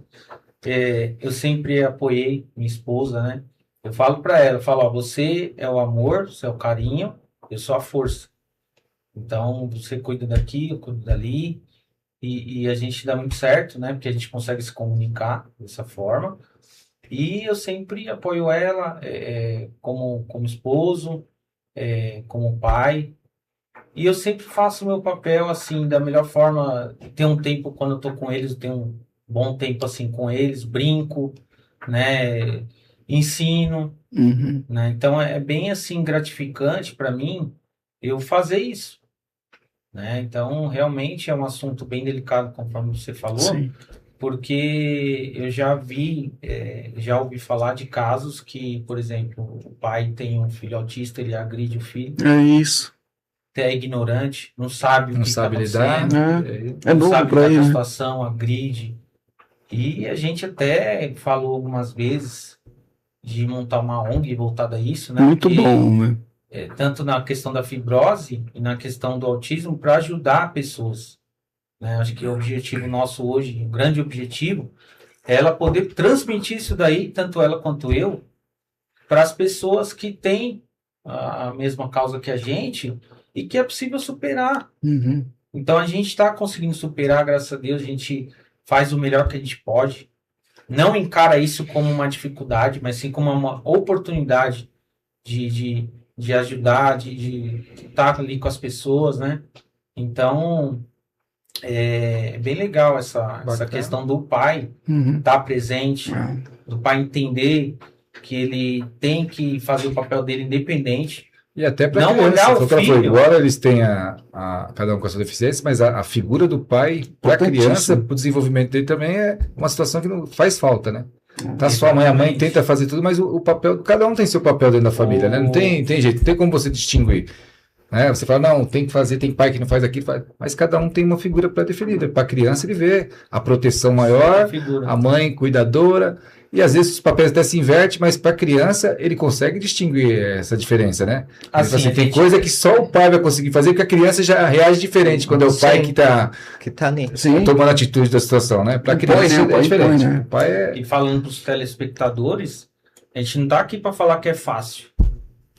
eu sempre apoiei minha esposa, né? Eu falo pra ela, eu falo, ó, você é o amor, você é o carinho, eu sou a força. Então, você cuida daqui, eu cuido dali, e a gente dá muito certo, né? Porque a gente consegue se comunicar dessa forma. E eu sempre apoio ela como esposo, como pai. E eu sempre faço o meu papel, assim, da melhor forma. Tem um tempo, quando eu tô com eles, eu tenho um bom tempo, assim, com eles, brinco, né? Ensino, Uhum. né? Então, é bem, assim, gratificante para mim eu fazer isso, né? Então, realmente é um assunto bem delicado, conforme você falou, Sim. porque eu já ouvi falar de casos que, por exemplo, o pai tem um filho autista, ele agride o filho, É isso. é ignorante, não sabe o Não que está sabe lidar. acontecendo, É não novo sabe pra lidar com ele, a né? situação, agride. E a gente até falou algumas vezes de montar uma ONG voltada a isso, né? Muito Porque, bom, né? tanto na questão da fibrose e na questão do autismo, para ajudar pessoas, né? Acho que o objetivo nosso hoje, o grande objetivo, é ela poder transmitir isso daí, tanto ela quanto eu, para as pessoas que têm a mesma causa que a gente e que é possível superar. Uhum. Então a gente está conseguindo superar, graças a Deus, a gente faz o melhor que a gente pode. Não encara isso como uma dificuldade, mas sim como uma oportunidade de ajudar, de estar ali com as pessoas, né? Então é bem legal essa questão do pai Uhum. estar presente, Ah, do pai entender que ele tem que fazer o papel dele independente. E até para Não criança, olhar o foi o que ela falou, filho. embora eles tenham cada um com a sua deficiência, mas a figura do pai para a criança, Importantíssimo. para o desenvolvimento dele também é uma situação que não faz falta, né? Tá só a mãe Exatamente. tenta fazer tudo, mas o papel, cada um tem seu papel dentro da família, né? Não tem jeito, não tem como você distinguir. Né? Você fala, não, tem que fazer, tem pai que não faz aquilo, mas cada um tem uma figura pré-definida. Para a criança, ele vê a proteção maior, Figura. a mãe cuidadora, e às vezes os papéis até se invertem, mas para a criança, ele consegue distinguir essa diferença, né? Assim, Tem coisa que só o pai vai conseguir fazer, porque a criança já reage diferente quando é o pai Sim. que está Que tá nele. sim. tomando atitude da situação, né? Para a O pai, criança né? O pai é diferente. impõe, né? O pai é... E falando para os telespectadores, a gente não está aqui para falar que é fácil.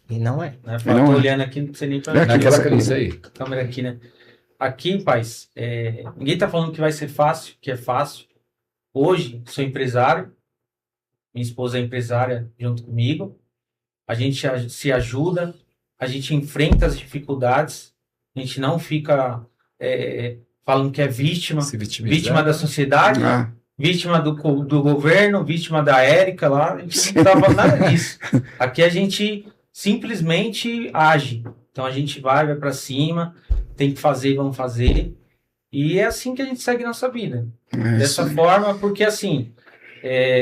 E não é. Né? E não Tô é. olhando aqui, não sei nem para É aqui, Naquela essa isso aí. câmera aqui, né? Aqui, pais, ninguém tá falando que vai ser fácil, que é fácil. Hoje, sou empresário, minha esposa é empresária junto comigo, a gente se ajuda, a gente enfrenta as dificuldades, a gente não fica falando que é vítima, Se vitimizar, vítima da né? sociedade, Ah, vítima do governo, vítima da Érica lá, a gente não tá falando nada disso. Aqui a gente simplesmente age. Então a gente vai para cima, tem que fazer, vamos fazer. E é assim que a gente segue nossa vida. é isso Dessa aí. forma, porque assim,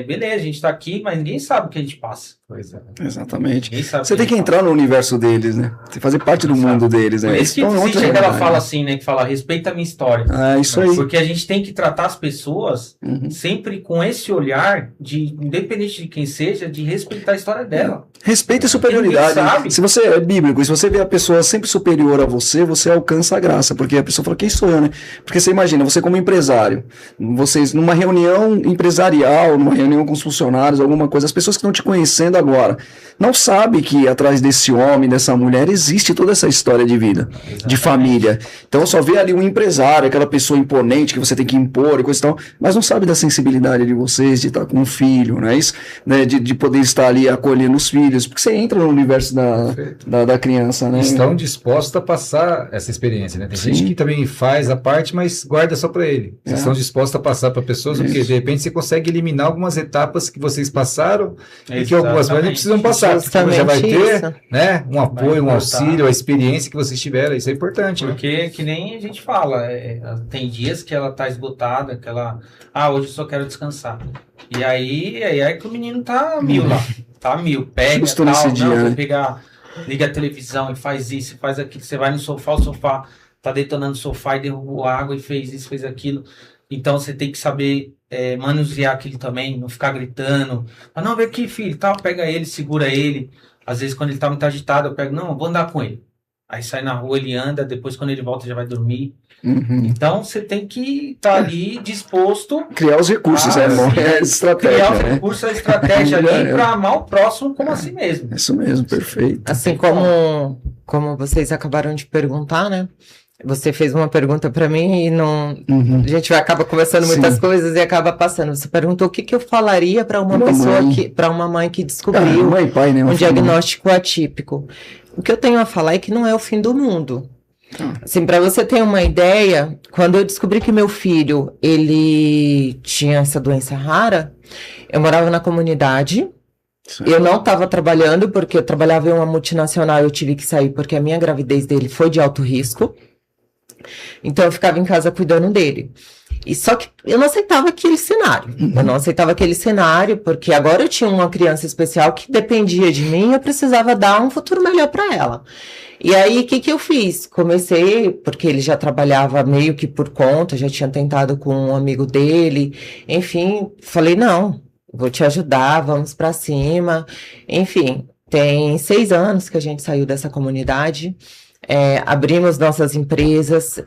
beleza, a gente tá aqui, mas ninguém sabe o que a gente passa. Pois é. Exatamente. Ninguém sabe Você o tem que a gente entrar no universo deles, né? Você fazer parte do Exato. mundo deles, passa. né? Por isso que Então, é outra existe aquela realidade, fala né? assim, né? Que fala, respeita a minha história. É isso aí. Porque a gente tem que tratar as pessoas Uhum. sempre com esse olhar de, independente de quem seja, de respeitar a história dela. Respeito e superioridade. Ninguém sabe. Se você é bíblico, e se você vê a pessoa sempre superior a você, você alcança a graça, porque a pessoa fala, quem sou eu, né? Porque você imagina, você como empresário, vocês numa reunião empresarial, numa reunião com os funcionários, alguma coisa, as pessoas que estão te conhecendo agora, não sabem que atrás desse homem, dessa mulher, existe toda essa história de vida, de Exatamente. família. Então só vê ali um empresário, aquela pessoa imponente que você tem que impor e coisa e tal, mas não sabe da sensibilidade de vocês, de estar com um filho, não é isso? Né? De poder estar ali acolhendo os filhos, porque você entra no universo da criança, né? Estão dispostos a passar essa experiência, né? Tem Sim. gente que também faz a parte, mas guarda só para ele. Vocês É. estão dispostos a passar para pessoas, porque Isso. de repente você consegue eliminar algumas etapas que vocês passaram e que algumas Exatamente. não precisam passar. Porque você já vai ter, Justamente né, um apoio, um voltar. auxílio, a experiência que vocês tiveram. Isso é importante, né? Porque, que nem a gente fala, tem dias que ela tá esgotada, que ela, hoje eu só quero descansar. E aí é que o menino tá mil lá, tá mil, pega, Justo tal, nesse não, dia, vou né? pegar, liga a televisão e faz isso, faz aquilo, você vai no sofá, o sofá tá detonando o sofá e derrubou a água e fez isso, fez aquilo. Então você tem que saber manusear aquilo também, não ficar gritando. Não, vem aqui, filho, tal, pega ele, segura ele. Às vezes quando ele tá muito agitado, eu pego, não, eu vou andar com ele. Aí sai na rua, ele anda, depois quando ele volta já vai dormir. Uhum. Então você tem que estar ali disposto Criar os recursos, é criar estratégia, os né? recursos, a estratégia ali para amar o próximo como a si mesmo. Isso mesmo, perfeito. Assim como vocês acabaram de perguntar, né? Você fez uma pergunta para mim e não. Uhum. A gente vai acaba conversando muitas Sim. coisas e acaba passando. Você perguntou o que eu falaria para uma para uma mãe que descobriu mãe e pai, né? um diagnóstico atípico. O que eu tenho a falar é que não é o fim do mundo. Assim, para você ter uma ideia, quando eu descobri que meu filho ele tinha essa doença rara, eu morava na comunidade. Eu não estava trabalhando porque eu trabalhava em uma multinacional, eu tive que sair porque a minha gravidez dele foi de alto risco. Então eu ficava em casa cuidando dele. E só que eu não aceitava aquele cenário. Eu não aceitava aquele cenário porque agora eu tinha uma criança especial que dependia de mim e eu precisava dar um futuro melhor para ela. E aí, o que eu fiz? Comecei, porque ele já trabalhava meio que por conta, já tinha tentado com um amigo dele. Enfim, falei, não, vou te ajudar, vamos para cima. Enfim, tem 6 anos que a gente saiu dessa comunidade. Abrimos nossas empresas,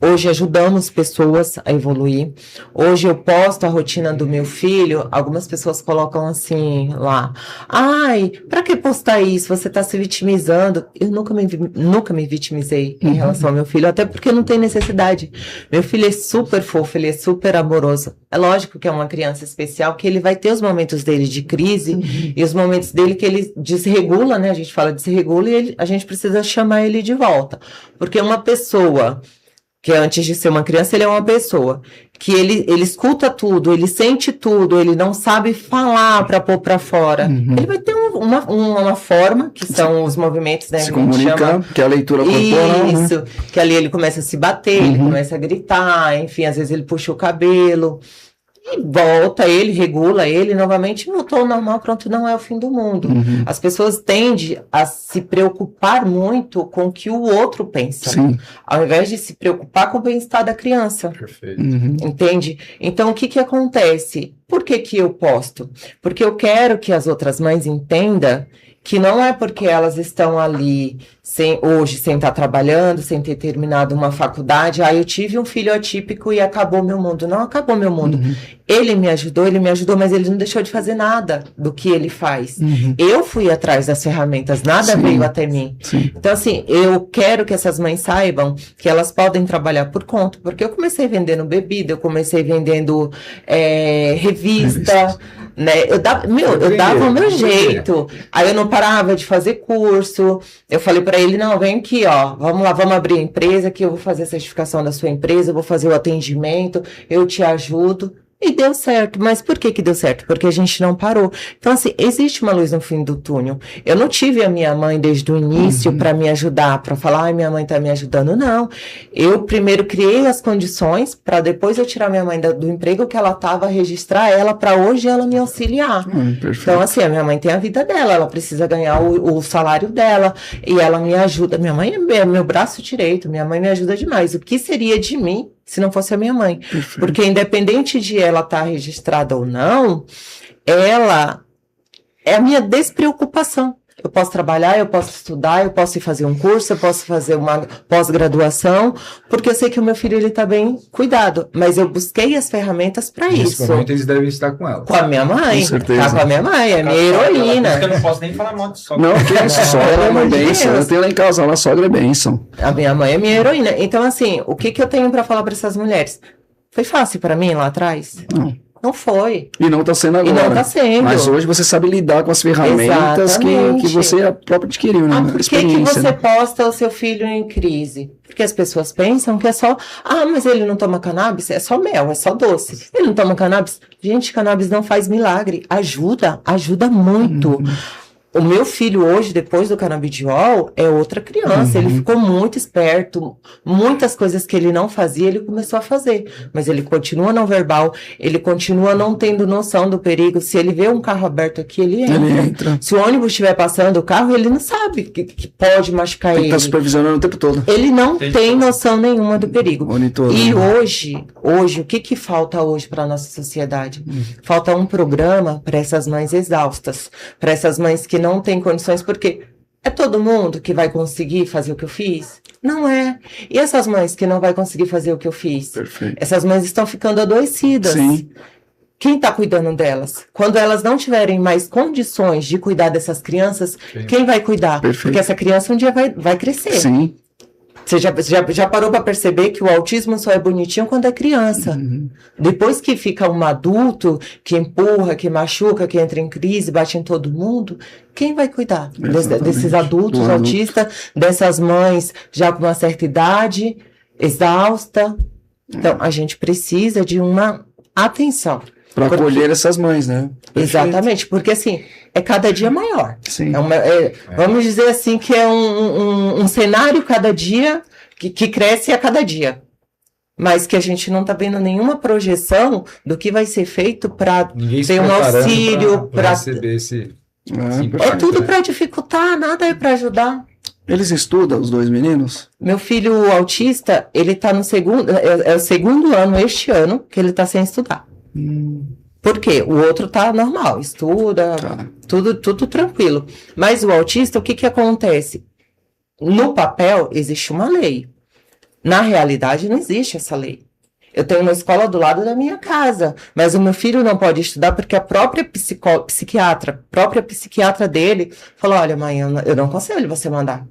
hoje ajudamos pessoas a evoluir. Hoje eu posto a rotina do meu filho, algumas pessoas colocam assim lá, ai, pra que postar isso? Você tá se vitimizando. Eu nunca me vitimizei em relação ao meu filho, até porque não tem necessidade. Meu filho é super fofo, ele é super amoroso. É lógico que é uma criança especial, que ele vai ter os momentos dele de crise e os momentos dele que ele desregula, né? A gente fala desregula e a gente precisa chamar ele de volta. Porque uma pessoa que antes de ser uma criança, ele é uma pessoa que ele escuta tudo, ele sente tudo, ele não sabe falar para pôr para fora. Ele vai ter uma forma, que são os movimentos, né? Se comunicar, que é a leitura corporal. Isso, né? Que ali ele começa a se bater, ele começa a gritar, enfim, às vezes ele puxa o cabelo. E volta ele, regula ele, novamente voltou ao normal, pronto, não é o fim do mundo. As pessoas tendem a se preocupar muito com o que o outro pensa, ao invés de se preocupar com o bem-estar da criança. Perfeito. Entende? Então, o que acontece? Por que eu posto? Porque eu quero que as outras mães entendam que não é porque elas estão ali hoje sem estar trabalhando, sem ter terminado uma faculdade, eu tive um filho atípico e acabou meu mundo. Não acabou meu mundo. Ele me ajudou, mas ele não deixou de fazer nada do que ele faz. Eu fui atrás das ferramentas, nada veio até mim. Então, assim, eu quero que essas mães saibam que elas podem trabalhar por conta, porque eu comecei vendendo bebida, eu comecei vendendo revista, né? Eu dava o meu jeito. Aí eu não parava de fazer curso. Eu falei para ele, não, vem aqui, ó, vamos lá, vamos abrir a empresa, que eu vou fazer a certificação da sua empresa, eu vou fazer o atendimento, eu te ajudo. E deu certo. Mas por que deu certo? Porque a gente não parou. Então, assim, existe uma luz no fim do túnel. Eu não tive a minha mãe desde o início para me ajudar, para falar, ai, minha mãe tá me ajudando. Não. Eu primeiro criei as condições para depois eu tirar minha mãe do emprego que ela tava, registrar ela para hoje ela me auxiliar. Então, assim, a minha mãe tem a vida dela, ela precisa ganhar o salário dela e ela me ajuda. Minha mãe é meu braço direito, minha mãe me ajuda demais. O que seria de mim se não fosse a minha mãe? Porque independente de ela estar registrada ou não, ela é a minha despreocupação. Eu posso trabalhar, eu posso estudar, eu posso ir fazer um curso, eu posso fazer uma pós-graduação, porque eu sei que o meu filho ele tá bem cuidado. Mas eu busquei as ferramentas para isso. Nesse momento eles devem estar com ela. Com a minha mãe. Com certeza. Tá com a minha mãe, é minha heroína. Eu não posso nem falar mal de sogra. Não, que isso, sogra é uma bênção. Eu tenho lá em casa, a sogra é bênção. A minha mãe é minha heroína. Então, assim, o que eu tenho para falar para essas mulheres? Foi fácil para mim lá atrás? Não foi. E não está sendo agora. E não está sendo. Mas hoje você sabe lidar com as ferramentas que você próprio adquiriu, né? Por que você posta o seu filho em crise? Porque as pessoas pensam que é só, mas ele não toma cannabis? É só mel, é só doce. Ele não toma cannabis? Gente, cannabis não faz milagre. Ajuda muito. O meu filho hoje, depois do canabidiol, é outra criança. Ele ficou muito esperto. Muitas coisas que ele não fazia, ele começou a fazer. Mas ele continua não verbal. Ele continua não tendo noção do perigo. Se ele vê um carro aberto aqui, ele entra. Se o ônibus estiver passando o carro, ele não sabe que pode machucar ele. Ele está supervisionando o tempo todo. Ele não tem noção nenhuma do perigo. E hoje, o que falta hoje para a nossa sociedade? Falta um programa para essas mães exaustas. Para essas mães que não tem condições, porque É todo mundo que vai conseguir fazer o que eu fiz? Não é. E essas mães que não vai conseguir fazer o que eu fiz? Perfeito. Essas mães estão ficando adoecidas. Sim. Quem está cuidando delas? Quando elas não tiverem mais condições de cuidar dessas crianças, quem vai cuidar? Perfeito. Porque essa criança um dia vai crescer. Sim. Você já parou para perceber que o autismo só é bonitinho quando é criança. Depois que fica um adulto, que empurra, que machuca, que entra em crise, bate em todo mundo, quem vai cuidar desses adultos Do adulto. autistas, dessas mães já com uma certa idade, exausta? Então, a gente precisa de uma atenção. Para Porque- acolher essas mães, né? Perfeito. Exatamente, porque assim, é cada dia maior. Sim. Vamos dizer assim que é um cenário cada dia, que cresce a cada dia. Mas que a gente não está vendo nenhuma projeção do que vai ser feito para Ninguém se ter um preparando auxílio. pra Pra... receber esse impacto, É tudo né? para dificultar, nada é para ajudar. Eles estudam, os 2 meninos? Meu filho autista, ele está no segundo, é o segundo ano, este ano, que ele está sem estudar. Por quê? O outro tá normal, estuda, Tá. tudo tranquilo. Mas o autista, o que que acontece? No papel, existe uma lei. Na realidade, não existe essa lei. Eu tenho uma escola do lado da minha casa, mas o meu filho não pode estudar porque a própria psiquiatra dele falou, olha, mãe, eu não aconselho você mandar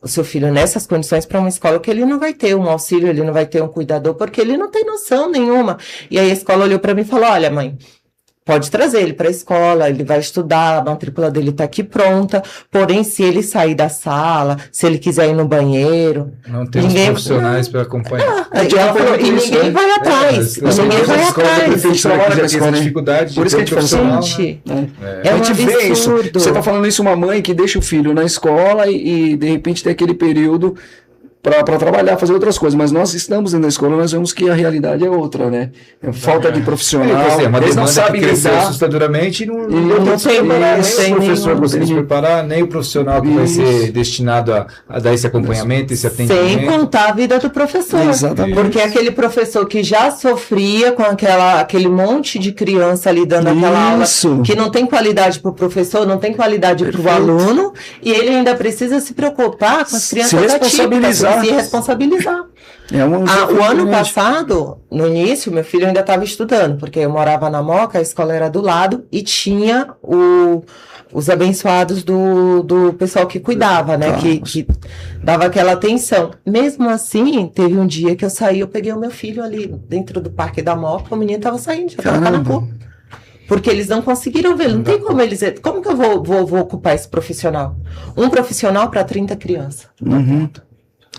o seu filho nessas condições para uma escola que ele não vai ter um auxílio, ele não vai ter um cuidador, porque ele não tem noção nenhuma. E aí a escola olhou para mim e falou, olha, mãe, pode trazer ele para a escola, ele vai estudar, a matrícula dele está aqui pronta, porém, se ele sair da sala, se ele quiser ir no banheiro... Não temos profissionais para acompanhar. E ela falou, e ninguém vai atrás, e ninguém vai atrás. Essa dificuldade Por isso que a gente fala profissional, Gente, A é um gente vê isso. absurdo. Você tá falando isso, uma mãe que deixa o filho na escola e de repente tem aquele período para trabalhar, fazer outras coisas. Mas nós estamos dentro da escola, nós vemos que a realidade é outra, né? É falta de profissional. uma Eles não demanda sabem que cresceu lidar. assustadoramente e não tem nem o professor nenhum. consegue se preparar, nem o profissional que vai ser destinado a dar esse acompanhamento, esse Sem atendimento. contar a vida do professor. Exatamente. Porque aquele professor que já sofria com aquele monte de criança ali dando aquela aula, Isso. que não tem qualidade para o professor, não tem qualidade para o Perfeito. aluno, e ele ainda precisa se preocupar com as crianças responsabilizar. atípicas, se responsabilizar. É um O ano grande. passado, no início, meu filho ainda estava estudando, porque eu morava na Moca, a escola era do lado, e tinha os abençoados do pessoal que cuidava, né? Tá. Que dava aquela atenção. Mesmo assim, teve um dia que eu saí, eu peguei o meu filho ali dentro do parque da Moca, o menino estava saindo, já estava na Caramba. rua. Porque eles não conseguiram ver, não tem como eles... Como que eu vou ocupar esse profissional? Um profissional para 30 crianças. Uhum.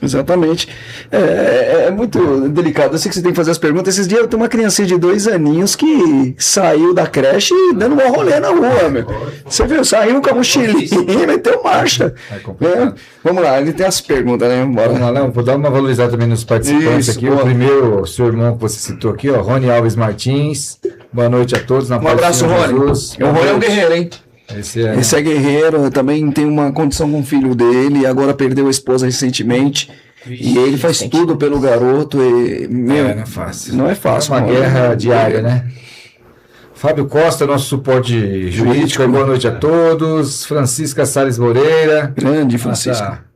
Exatamente. É muito delicado. Eu sei que você tem que fazer as perguntas. Esses dias eu tenho uma criancinha de 2 aninhos que saiu da creche dando um rolê na rua, meu. Você viu? Saiu com a mochilinha e meteu marcha. É complicado. Vamos lá, ele tem as perguntas, né? Vamos Bora. lá, Léo, vou dar uma valorizada também nos participantes Isso, aqui. boa. O primeiro, o seu irmão que você citou aqui, ó, Rony Alves Martins. Boa noite a todos. Na Um paz do abraço, Senhor Rony. Jesus. O Rony é um guerreiro, hein? Esse é, Esse é guerreiro, também tem uma condição com o filho dele, agora perdeu a esposa recentemente. E ele faz tudo pelo garoto. E, meu, não é fácil. Não é fácil. É uma mano. guerra diária, né? Fábio Costa, nosso suporte jurídico. Boa noite a todos. Francisca Salles Moreira. Grande, Francisco. Nossa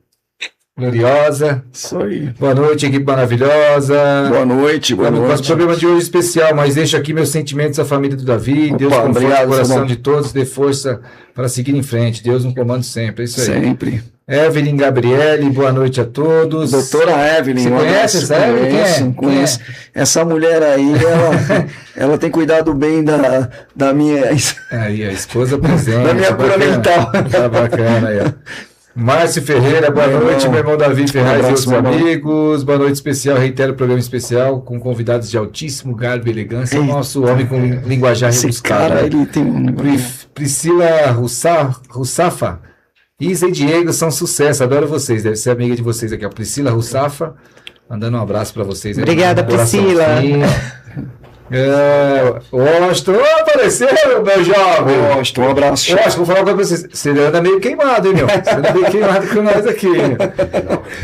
gloriosa. Isso aí. Boa noite, equipe maravilhosa. Boa noite, boa Nosso noite. programa de hoje é especial, mas deixo aqui meus sentimentos à família do Davi. Opa, Deus conforte obrigado, o coração Simão. de todos, dê força para seguir em frente. Deus no comando sempre. É isso aí. Sempre. Evelyn Gabriele, boa noite a todos. Doutora Evelyn. Você um conhece abraço. essa Evelyn? Quem é? Conheço. Essa mulher aí, ela tem cuidado bem da minha, Aí, a esposa presente. da minha tá cura bacana. mental. Tá bacana aí, ó. Márcio Ferreira, boa Meu noite, irmão. meu irmão Davi Ferraz e abraço, outros meu irmão. amigos. Boa noite especial, reitero o programa especial com convidados de altíssimo garbo e elegância. O nosso homem com linguajar Esse rebuscado. cara, né? ele tem um negócio. Priscila Russafa. Isa e Diego são sucesso, adoro vocês, deve ser amiga de vocês aqui, a Priscila Russafa, mandando um abraço para vocês. Obrigada, Coraçãozinho. Priscila. Washington, apareceu, meu jovem. Washington, um abraço. Washington, vou falar uma coisa pra vocês. Você anda meio queimado, hein, meu? Você anda meio queimado com nós aqui.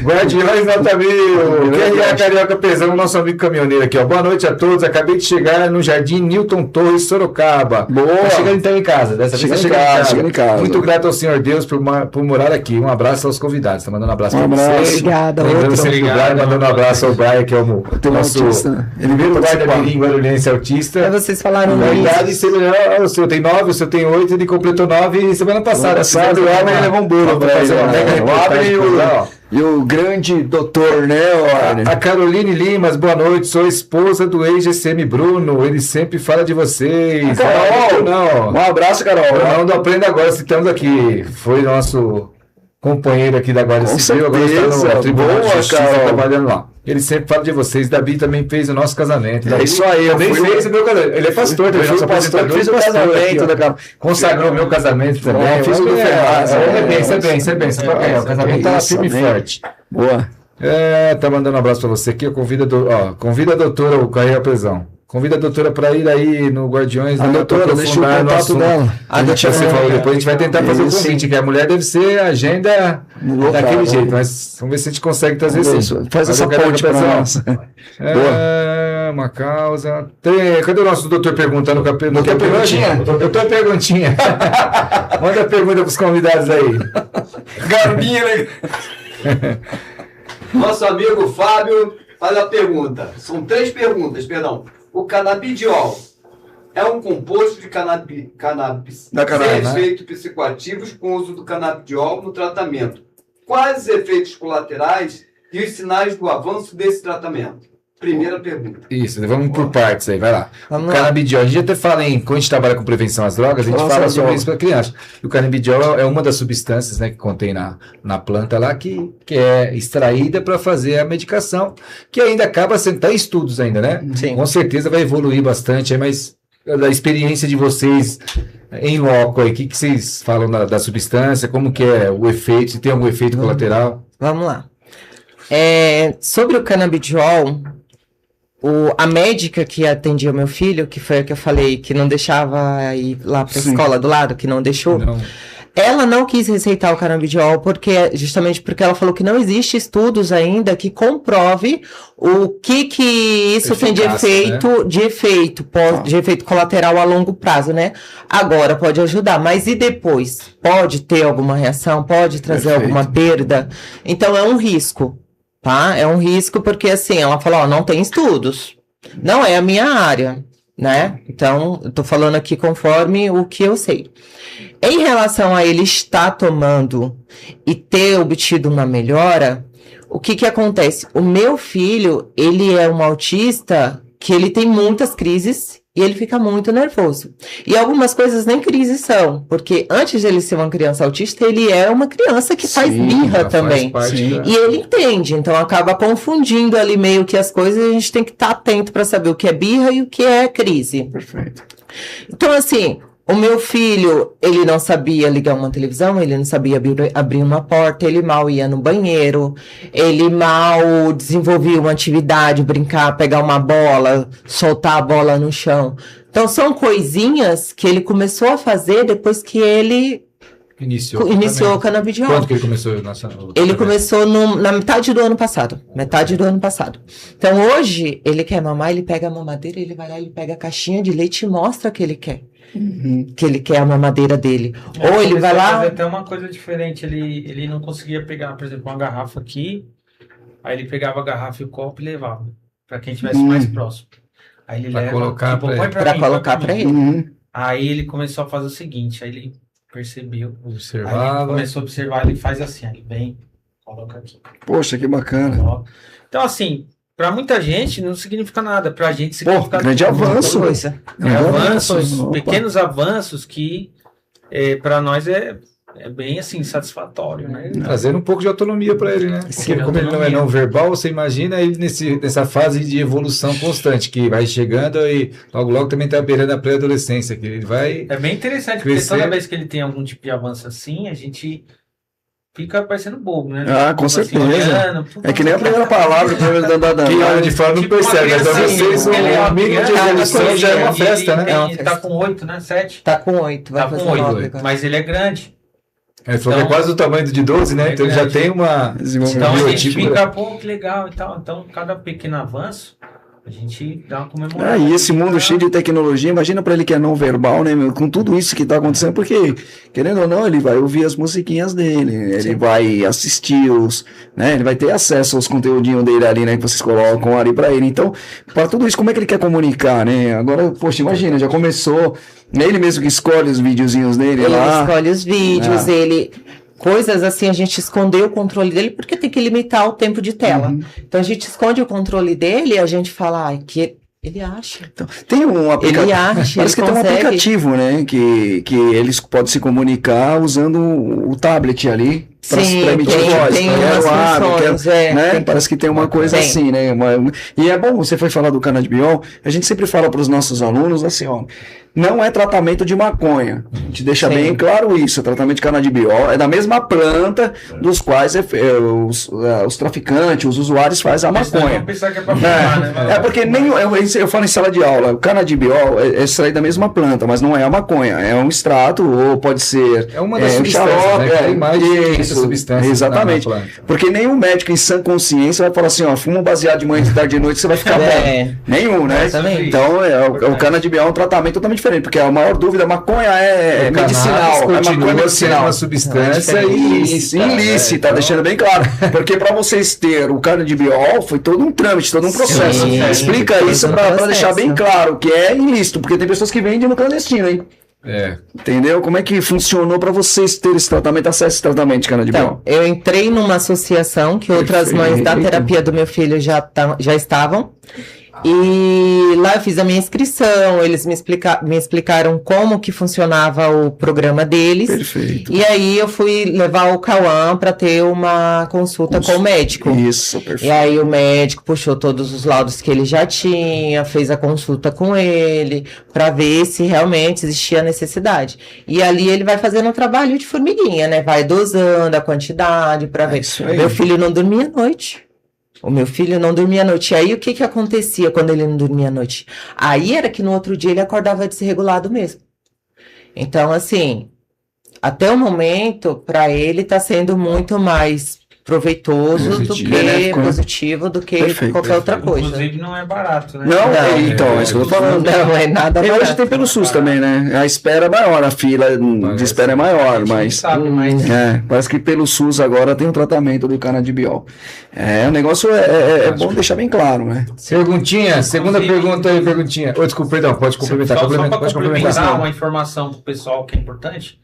Guardiões Nota 1000. Quem é Carioca Pesão, nosso amigo caminhoneiro aqui, ó. Boa noite a todos. Acabei de chegar no Jardim Newton Torres, Sorocaba. Boa. Tá chegando então em casa. Dessa vez Chegando em casa. Muito grato ao Senhor Deus por morar aqui. Um abraço aos convidados. Tá mandando um abraço pra vocês. Obrigada. Lembrando sempre do Brian, mandando um abraço ao Brian, que é o nosso primeiro guarda-mirim guarulhense autista. Vocês falaram Na isso. verdade, o senhor tem 9, o senhor tem 8, ele completou 9 semana passada. O homem levou um bolo pra ele. E o grande doutor, né, a Caroline Limas, boa noite, sou esposa do ex-GCM Bruno, ele sempre fala de vocês. Carol, não. Um abraço, Carol. Não aprenda agora, citamos aqui. Foi nosso companheiro aqui da Guarda Civil, agora está no Tribunal de Justiça trabalhando lá. Ele sempre fala de vocês. Davi também fez o nosso casamento. É isso aí, eu também fez o meu casamento. Ele é pastor, eu fui pastor, fiz o casamento, né, consagrou o meu casamento também. Fiz o do Ferraz. Isso é bem. O casamento tá firme e forte. Boa. Tá mandando um abraço pra você aqui. Convida a doutora, o Carreira Pesão. Convida a doutora para ir aí no Guardiões. A doutora, deixa o contato dela. Você falou depois, a gente vai tentar fazer o convite, que a mulher deve ser a agenda daquele jeito, mas vamos ver se a gente consegue trazer sim. Faz essa ponte para nós. Uma causa. Cadê o nosso doutor perguntando? Não quer perguntinha? Doutor perguntinha. Manda a pergunta para os convidados aí. Garbinha, né? Nosso amigo Fábio faz a pergunta. São 3 perguntas, perdão. O canabidiol é um composto de cannabis sem efeitos psicoativos com o uso do canabidiol no tratamento. Quais os efeitos colaterais e os sinais do avanço desse tratamento? Primeira pergunta. Isso, vamos por partes aí, vai lá. O canabidiol, a gente até fala quando a gente trabalha com prevenção às drogas, a gente fala sobre isso para criança. E o canabidiol é uma das substâncias, né, que contém na planta lá, que é extraída para fazer a medicação, que ainda acaba sendo, tá em estudos ainda, né? Sim. Com certeza vai evoluir bastante, mas da experiência de vocês em loco aí, o que vocês falam da substância, como que é o efeito, se tem algum efeito colateral? Vamos lá. Sobre o canabidiol, a médica que atendia o meu filho, que foi a que eu falei, que não deixava ir lá para a escola do lado, que não deixou, ela não quis receitar o canabidiol justamente porque ela falou que não existe estudos ainda que comprove o que isso tem de efeito, né? de efeito colateral a longo prazo, né? Agora pode ajudar, mas e depois? Pode ter alguma reação? Pode trazer alguma perda? Então é um risco. Tá? É um risco porque, assim, ela falou, não tem estudos. Não é a minha área, né? Então, eu tô falando aqui conforme o que eu sei. Em relação a ele estar tomando e ter obtido uma melhora, o que acontece? O meu filho, ele é um autista que ele tem muitas crises e ele fica muito nervoso. E algumas coisas nem crises são, porque antes de ele ser uma criança autista, ele é uma criança que faz birra também. E ele entende, então acaba confundindo ali meio que as coisas, e a gente tem que estar atento para saber o que é birra e o que é crise. Perfeito. Então, assim, o meu filho, ele não sabia ligar uma televisão, ele não sabia abrir uma porta, ele mal ia no banheiro, ele mal desenvolvia uma atividade, brincar, pegar uma bola, soltar a bola no chão. Então, são coisinhas que ele começou a fazer depois que ele iniciou o canabidiol. Quando que ele começou? Ele começou na metade do ano passado. Então, hoje, ele quer mamar, ele pega a mamadeira, ele vai lá, ele pega a caixinha de leite e mostra que ele quer. Que ele quer a mamadeira dele. Ou ele vai lá... fazer até uma coisa diferente. Ele não conseguia pegar, por exemplo, uma garrafa aqui. Aí ele pegava a garrafa e o copo e levava. Para quem estivesse mais próximo. Aí ele leva... Colocar para colocar para ele. Aí ele começou a fazer o seguinte. Aí ele percebeu. Observava. Aí ele começou a observar. Ele faz assim. Aí ele vem, coloca aqui. Poxa, que bacana. Então, assim... Para muita gente não significa nada, para a gente significa grande avanço. Pequenos avanços que para nós é bem assim satisfatório, né? Trazendo um pouco de autonomia para ele, né? Porque como ele não é não verbal, você imagina ele nessa fase de evolução constante que vai chegando e logo também está beirando a pré-adolescência, que ele vai. É bem interessante, porque toda vez que ele tem algum tipo de avanço assim, a gente fica parecendo bobo, né? Ah, com Bobo assim, certeza. olhando, É que nem a primeira palavra, o primeiro dandadan. Quem olha de fora não Tipo, percebe, mas pra uma criança, vocês ele é o uma mínimo de criança, evolução já é uma ele festa, né? É uma Tá festa. com 8, né? 7. Tá com 8, vai Tá com fazer 8, 9 agora. mas ele é grande. Ele falou que é Então- quase o tamanho de 12, né? Então ele já tem uma... Então a gente biotipo, fica, pô, que legal e tal. Então, cada pequeno avanço, a gente dá uma comemorada. E esse mundo cheio de tecnologia, imagina pra ele que é não verbal, né, meu? Com tudo isso que tá acontecendo, porque, querendo ou não, ele vai ouvir as musiquinhas dele, ele vai assistir né, ele vai ter acesso aos conteúdinhos dele ali, né, que vocês colocam ali pra ele. Então, para tudo isso, como é que ele quer comunicar, né? Agora, poxa, imagina, já começou, é ele mesmo que escolhe os videozinhos dele Ele lá. escolhe os vídeos, coisas assim, a gente escondeu o controle dele porque tem que limitar o tempo de tela. Então a gente esconde o controle dele e a gente fala, que ele acha. Então, tem um aplicativo. Ele acha, Parece que ele tem um consegue. aplicativo, né? Que eles podem se comunicar usando o tablet ali para Sim, emitir tem voz. umas funções, né? tem. Parece que tem uma coisa Tem. assim, né? E é bom, você foi falar do canabidiol, a gente sempre fala para os nossos alunos assim, ó, não é tratamento de maconha. A gente deixa Sim. bem claro isso. O tratamento de canabidiol é da mesma planta dos quais os traficantes, os usuários fazem a maconha. Vamos pensar que é pra fumar, né? É porque nem eu falo em sala de aula, o canabidiol é extraído da mesma planta, mas não é a maconha, é um extrato ou pode ser É uma das um substâncias, xarope, né? Tem mais de isso, 30 substâncias exatamente. na planta. Porque nenhum médico em sã consciência vai falar assim, ó, fuma um baseado de manhã, de tarde, de noite, você vai ficar bom. Nenhum, né? Exatamente. Então o canabidiol é um tratamento totalmente diferente, porque a maior dúvida, maconha é O cannabis medicinal, é maconha continua sendo medicinal. uma substância Isso, ilícita, então- deixando bem claro. Porque para vocês ter o canabidiol foi todo um trâmite, todo um processo. Sim, Explica todo isso um para processo. deixar bem claro que é ilícito, porque tem pessoas que vendem no clandestino, hein? É. Entendeu? Como é que funcionou para vocês terem esse tratamento, acesso a esse tratamento de canabidiol? Então, eu entrei numa associação que outras mães da terapia do meu filho já estavam. E lá eu fiz a minha inscrição, eles me explicaram como que funcionava o programa deles. Perfeito. E aí eu fui levar o Cauã para ter uma consulta com o médico. Isso, E perfeito. aí o médico puxou todos os laudos que ele já tinha, fez a consulta com ele, para ver se realmente existia necessidade. E ali ele vai fazendo um trabalho de formiguinha, né? Vai dosando a quantidade para ver. isso aí. Meu filho não dormia à noite. O meu filho não dormia à noite. E aí o que que acontecia quando ele não dormia à noite? Aí era que no outro dia ele acordava desregulado mesmo. Então, assim, até o momento, para ele tá sendo muito mais proveitoso do que Benéfico, né? positivo do que Perfeito, qualquer outra coisa. Inclusive não é barato, né? Não, então, é isso que eu tô falando. Não é nada E hoje barato. tem pelo SUS também, né? A espera é maior, a fila de espera é maior, mas. Sabe, mas Parece que pelo SUS agora tem um tratamento do canabidiol. O negócio é bom deixar bem claro, né? Perguntinha, segunda Inclusive- pergunta aí, perguntinha. Oh, desculpa, perdão, pode complementar. Só para Pode complementar complementar. uma informação para o pessoal que é importante,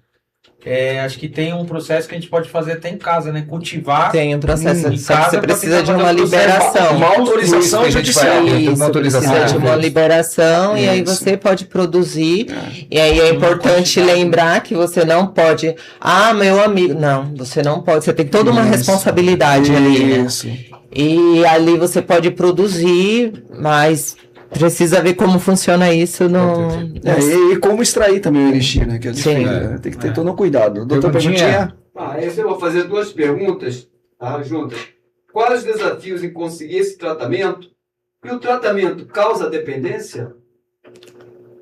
acho que tem um processo que a gente pode fazer até em casa, né? Cultivar. Tem um processo, Em só que casa você pra precisa tentar de fazer uma um processo, liberação. Uma autorização Isso que a gente judicial. faz. Tem uma Isso, autorização. precisa de uma liberação e aí Isso. você pode produzir. E aí é importante lembrar que você não pode. Ah, meu amigo. Não, você não pode. Você tem toda uma Isso. responsabilidade ali, né? Isso. E ali você pode produzir, mas precisa ver como funciona isso no. E como extrair também o elixir, né? Que é Sim. difícil, né? Tem que ter todo um cuidado. Doutor, Perguntinha? perguntinha? Esse eu vou fazer duas perguntas, tá, juntas. Quais os desafios em conseguir esse tratamento? E o tratamento causa dependência?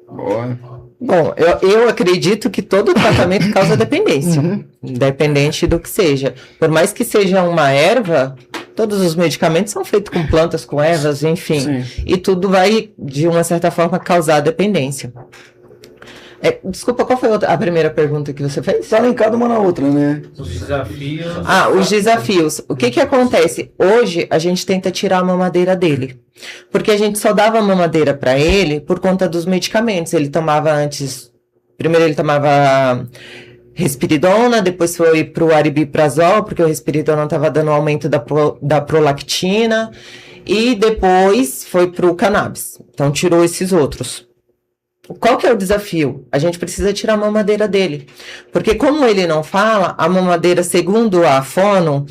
Boa. Bom, eu acredito que todo tratamento causa dependência, independente do que seja. Por mais que seja uma erva, todos os medicamentos são feitos com plantas, com ervas, enfim. Sim. E tudo vai, de uma certa forma, causar dependência. Desculpa, qual foi a primeira pergunta que você fez? Tá linkado uma na outra, né? Os desafios. Os desafios. O que que acontece? Hoje, a gente tenta tirar a mamadeira dele. Porque a gente só dava mamadeira para ele por conta dos medicamentos. Ele tomava antes... Primeiro ele tomava risperidona, depois foi pro aripiprazol, porque o risperidona estava dando aumento da prolactina. E depois foi pro cannabis. Então, tirou esses outros. Qual que é o desafio? A gente precisa tirar a mamadeira dele. Porque como ele não fala, a mamadeira, segundo a fono,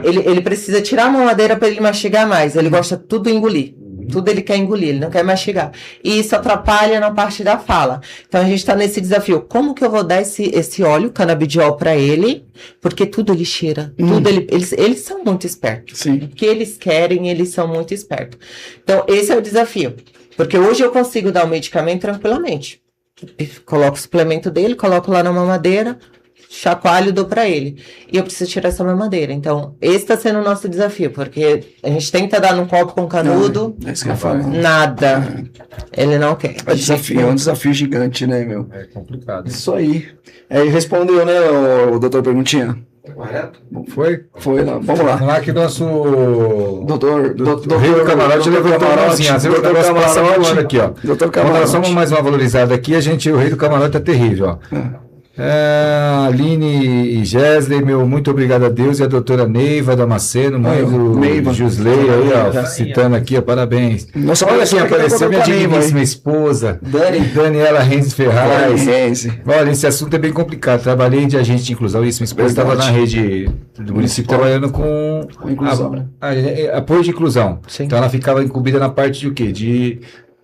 ele precisa tirar a mamadeira para ele mastigar mais. Ele gosta tudo engolir. Tudo ele quer engolir, ele não quer mastigar. E isso atrapalha na parte da fala. Então a gente tá nesse desafio. Como que eu vou dar esse óleo canabidiol para ele? Porque tudo ele cheira. Tudo eles são muito espertos. Sim. O que eles querem, eles são muito espertos. Então esse é o desafio. Porque hoje eu consigo dar o medicamento tranquilamente. Coloco o suplemento dele, coloco lá na mamadeira, chacoalho, dou pra ele. E eu preciso tirar essa mamadeira. Então, esse tá sendo o nosso desafio, porque a gente tenta dar num copo com canudo, É isso que eu falo. nada. Ele não quer. É um desafio gigante, né, meu? É complicado. Isso aí. Aí respondeu, né, o doutor Perguntinha? Correto? Foi? Foi lá. Vamos lá. Vamos lá que nosso Doutor Rei do Camarote levantou a mãozinha. Você doutor vai passar voando aqui, ó. Doutor Vamos dar só Camarote. mais uma valorizada aqui. O Rei do Camarote é terrível, ó. Aline e Gesley, muito obrigado a Deus, e a doutora Neiva Damasceno, mãe do Neiva. Jusley, aí, ó, citando aqui, ó, parabéns. Nossa, Olha quem professora, apareceu, minha doutora Neiva, digníssima esposa, Dani. Daniela Renz Ferraz. Renze. Olha, esse assunto é bem complicado. Trabalhei de agente de inclusão, isso, minha esposa estava na rede do município trabalhando com inclusão. apoio de inclusão. Sim. Então ela ficava incumbida na parte de o quê? De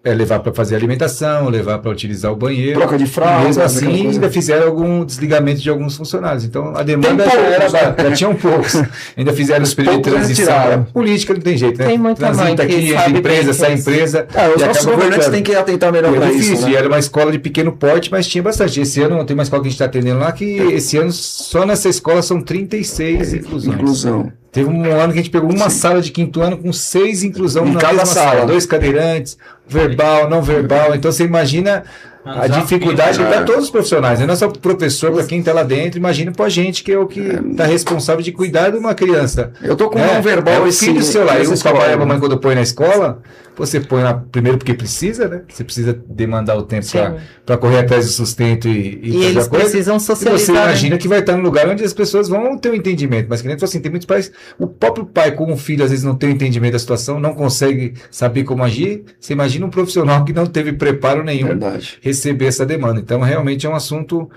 levar para fazer alimentação, levar para utilizar o banheiro. Troca de fralda. E mesmo assim, aquela coisa. ainda fizeram algum desligamento de alguns funcionários. Então, a demanda Tem poucos, já tinham poucos. Ainda fizeram os períodos de poucos eles transição. tiraram. Política não tem jeito, né? Tem muita mãe Transita que aqui, sabe entra empresa, bem sai que empresa. Os e nossos acaba governantes voltando. têm que atentar melhor E para é isso, difícil, né? e era uma escola de pequeno porte, mas tinha bastante. Esse ano tem uma escola que a gente está atendendo lá que esse ano só nessa escola são 36 inclusões. Inclusão. Teve um ano que a gente pegou uma sala de quinto ano com 6 inclusão Em na cada mesma sala. 2 cadeirantes, verbal, não verbal. Então você imagina a dificuldade né? para todos os profissionais, não é só para o professor, para quem está lá dentro, imagina para a gente que é o que está responsável de cuidar de uma criança. Eu tô com É, um verbal é o filho seu lá. E nessa o papai e a escola. mamãe, quando põe na escola, você põe lá primeiro porque precisa, né? Você precisa demandar o tempo Sim. para correr atrás do sustento e E fazer eles a coisa. precisam E socializar. você né? imagina que vai estar no lugar onde as pessoas vão ter um entendimento. Mas que nem tu falou assim, tem muitos pais, o próprio pai com o filho às vezes não tem o entendimento da situação, não consegue saber como agir. Você imagina um profissional que não teve preparo nenhum Verdade. receber essa demanda. Então, realmente é um assunto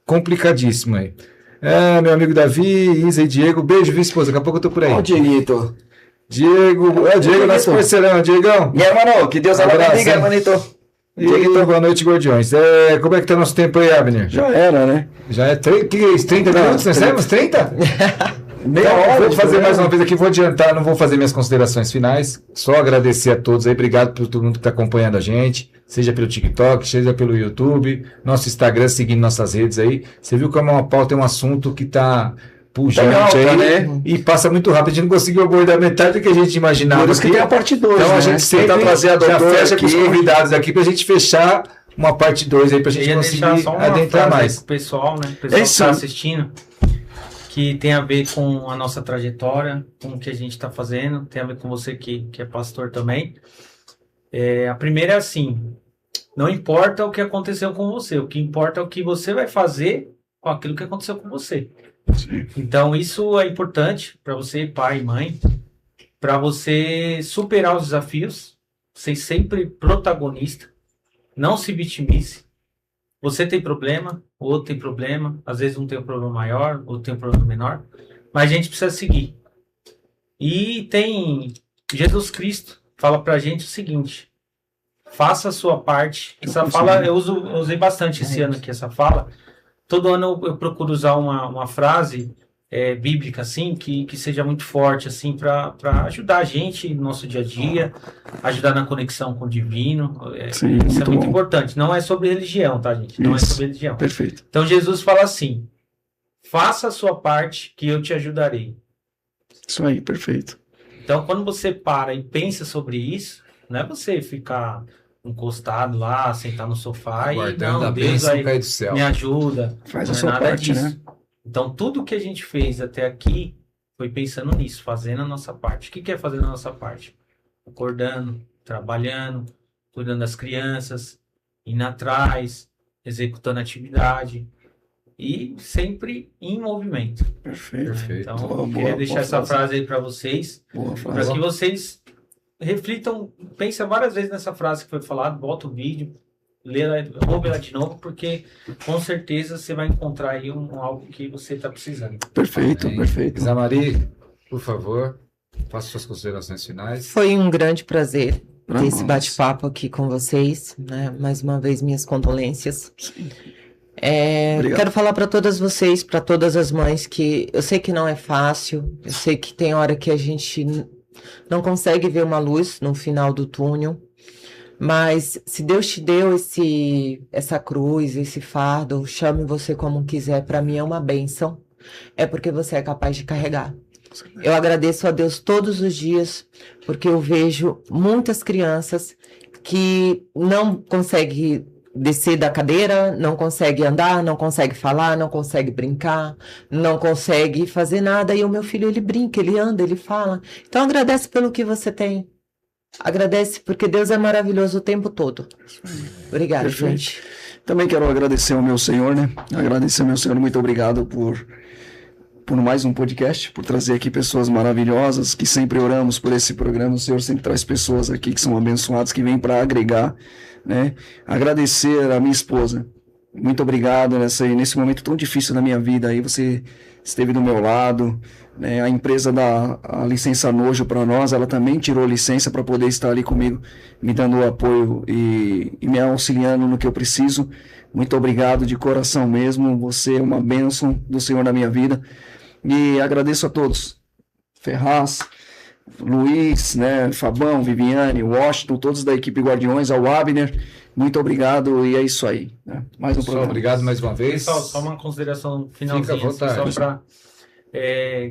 complicadíssimo aí. Meu amigo Davi, Isa e Diego, beijo, viu, esposa? Daqui a pouco eu tô por aí. Ó, Dieguito. Diego, Diego, nosso parceirão, Diegão. E hermano, que Deus Abraço, abençoe, hein? hermanito. Diego, boa noite, Gordiões. Como é que tá nosso tempo aí, Abner? Já era, né? Já é que é isso? 30 minutos? Nós temos 30? Meia Então, hora vou de fazer programa. mais uma vez aqui, vou adiantar, não vou fazer minhas considerações finais, só agradecer a todos aí, obrigado por todo mundo que está acompanhando a gente, seja pelo TikTok, seja pelo YouTube, nosso Instagram, seguindo nossas redes aí. Você viu como uma pauta é um assunto que está pujante Legal, aí, né? e passa muito rápido, a gente não conseguiu abordar metade do que a gente imaginava. Por isso que aqui. tem a parte 2, Então né? a gente sempre Tentar trazer a já doutora fecha aqui. com os convidados aqui pra gente fechar uma parte 2 aí, pra gente Eu ia conseguir deixar só uma adentrar frase aí mais. pro pessoal, né? O pessoal que Isso. está assistindo, que tem a ver com a nossa trajetória, com o que a gente está fazendo, tem a ver com você que é pastor também. A primeira é assim: não importa o que aconteceu com você, o que importa é o que você vai fazer com aquilo que aconteceu com você. Então, isso é importante para você, pai e mãe, para você superar os desafios, ser sempre protagonista, não se vitimize. Você tem problema, o outro tem problema, às vezes um tem um problema maior, outro tem um problema menor, mas a gente precisa seguir. E tem Jesus Cristo fala pra gente o seguinte: faça a sua parte. Essa fala eu usei bastante esse ano aqui, essa fala. Todo ano eu procuro usar uma frase bíblica assim que seja muito forte assim para ajudar a gente no nosso dia a dia, ajudar na conexão com o divino. Sim, Isso é muito muito bom. importante. Não é sobre religião, tá, gente? Não Isso. é sobre religião. Perfeito. Então Jesus fala assim: faça a sua parte que eu te ajudarei. Isso aí, perfeito. Então, quando você para e pensa sobre isso, não é você ficar encostado lá, sentar no sofá Aguardando a e Deus bênção vai cair do céu. me ajuda. Faz Não a é sua nada parte, disso. né? Então, tudo que a gente fez até aqui foi pensando nisso, fazendo a nossa parte. O que é fazer a nossa parte? Acordando, trabalhando, cuidando das crianças, indo atrás, executando atividade e sempre em movimento. Perfeito. Perfeito. Então, Boa, eu queria boa, deixar boa essa frase. frase aí para vocês, Boa para frase. que vocês reflitam, pensem várias vezes nessa frase que foi falada, bota o vídeo, lê ela, ouve ela de novo, porque com certeza você vai encontrar aí algo que você está precisando. Perfeito, Amém. perfeito. Isamari, por favor, faça suas considerações finais. Foi um grande prazer Pra ter esse nós. bate-papo aqui com vocês, né? Mais uma vez, minhas condolências. Obrigado. Quero falar para todas vocês, para todas as mães, que eu sei que não é fácil, eu sei que tem hora que a gente não consegue ver uma luz no final do túnel, mas se Deus te deu essa cruz, esse fardo, chame você como quiser, para mim é uma bênção, é porque você é capaz de carregar. Eu agradeço a Deus todos os dias, porque eu vejo muitas crianças que não conseguem descer da cadeira, não consegue andar, não consegue falar, não consegue brincar, não consegue fazer nada. E o meu filho, ele brinca, ele anda, ele fala. Então agradece pelo que você tem. Agradece porque Deus é maravilhoso o tempo todo. Obrigada, Perfeito. gente. Também quero agradecer ao meu Senhor, né? Agradecer ao meu Senhor, muito obrigado por mais um podcast, por trazer aqui pessoas maravilhosas, que sempre oramos por esse programa. O Senhor sempre traz pessoas aqui que são abençoadas, que vêm para agregar, né? Agradecer a minha esposa. Muito obrigado nesse momento tão difícil da minha vida. Aí você esteve do meu lado, né? A empresa dá a licença nojo para nós, ela também tirou licença para poder estar ali comigo, me dando o apoio e me auxiliando no que eu preciso. Muito obrigado de coração mesmo. Você é uma bênção do Senhor na minha vida. E agradeço a todos. Ferraz, Luiz, né, Fabão, Viviane, Washington, todos da equipe Guardiões, ao Abner, muito obrigado e é isso aí, né? Mais um Pessoal, programa. obrigado mais uma vez. Pessoal, só uma consideração finalzinha. Fica à vontade. Só pra,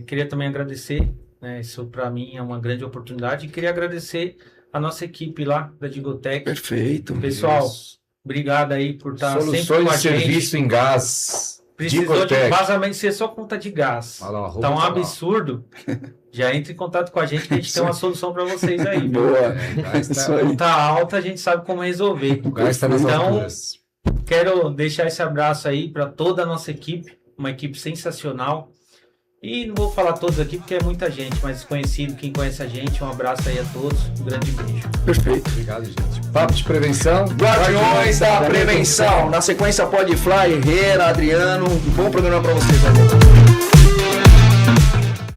queria também agradecer, né, isso para mim é uma grande oportunidade, e queria agradecer a nossa equipe lá da Digotec. Perfeito. Pessoal, Isso. obrigado aí por estar sempre Soluções com a de serviço gente. em gás. Precisou de Digotec. vazamento ser só conta de gás. Olha lá, arroba Tá um tá lá. absurdo. Já entre em contato com a gente que a gente tem uma solução para vocês aí. viu? Boa. Gás Isso tá, aí. Conta alta, a gente sabe como resolver. o gás tá nas Então, alturas. quero deixar esse abraço aí para toda a nossa equipe, uma equipe sensacional. E não vou falar todos aqui porque é muita gente, mas conhecido, quem conhece a gente, um abraço aí a todos, um grande beijo. Perfeito. Obrigado, gente. Papo de prevenção. Guardiões da Prevenção. Na sequência, Podfly, Herrera, Adriano. Um bom programa para vocês. Né?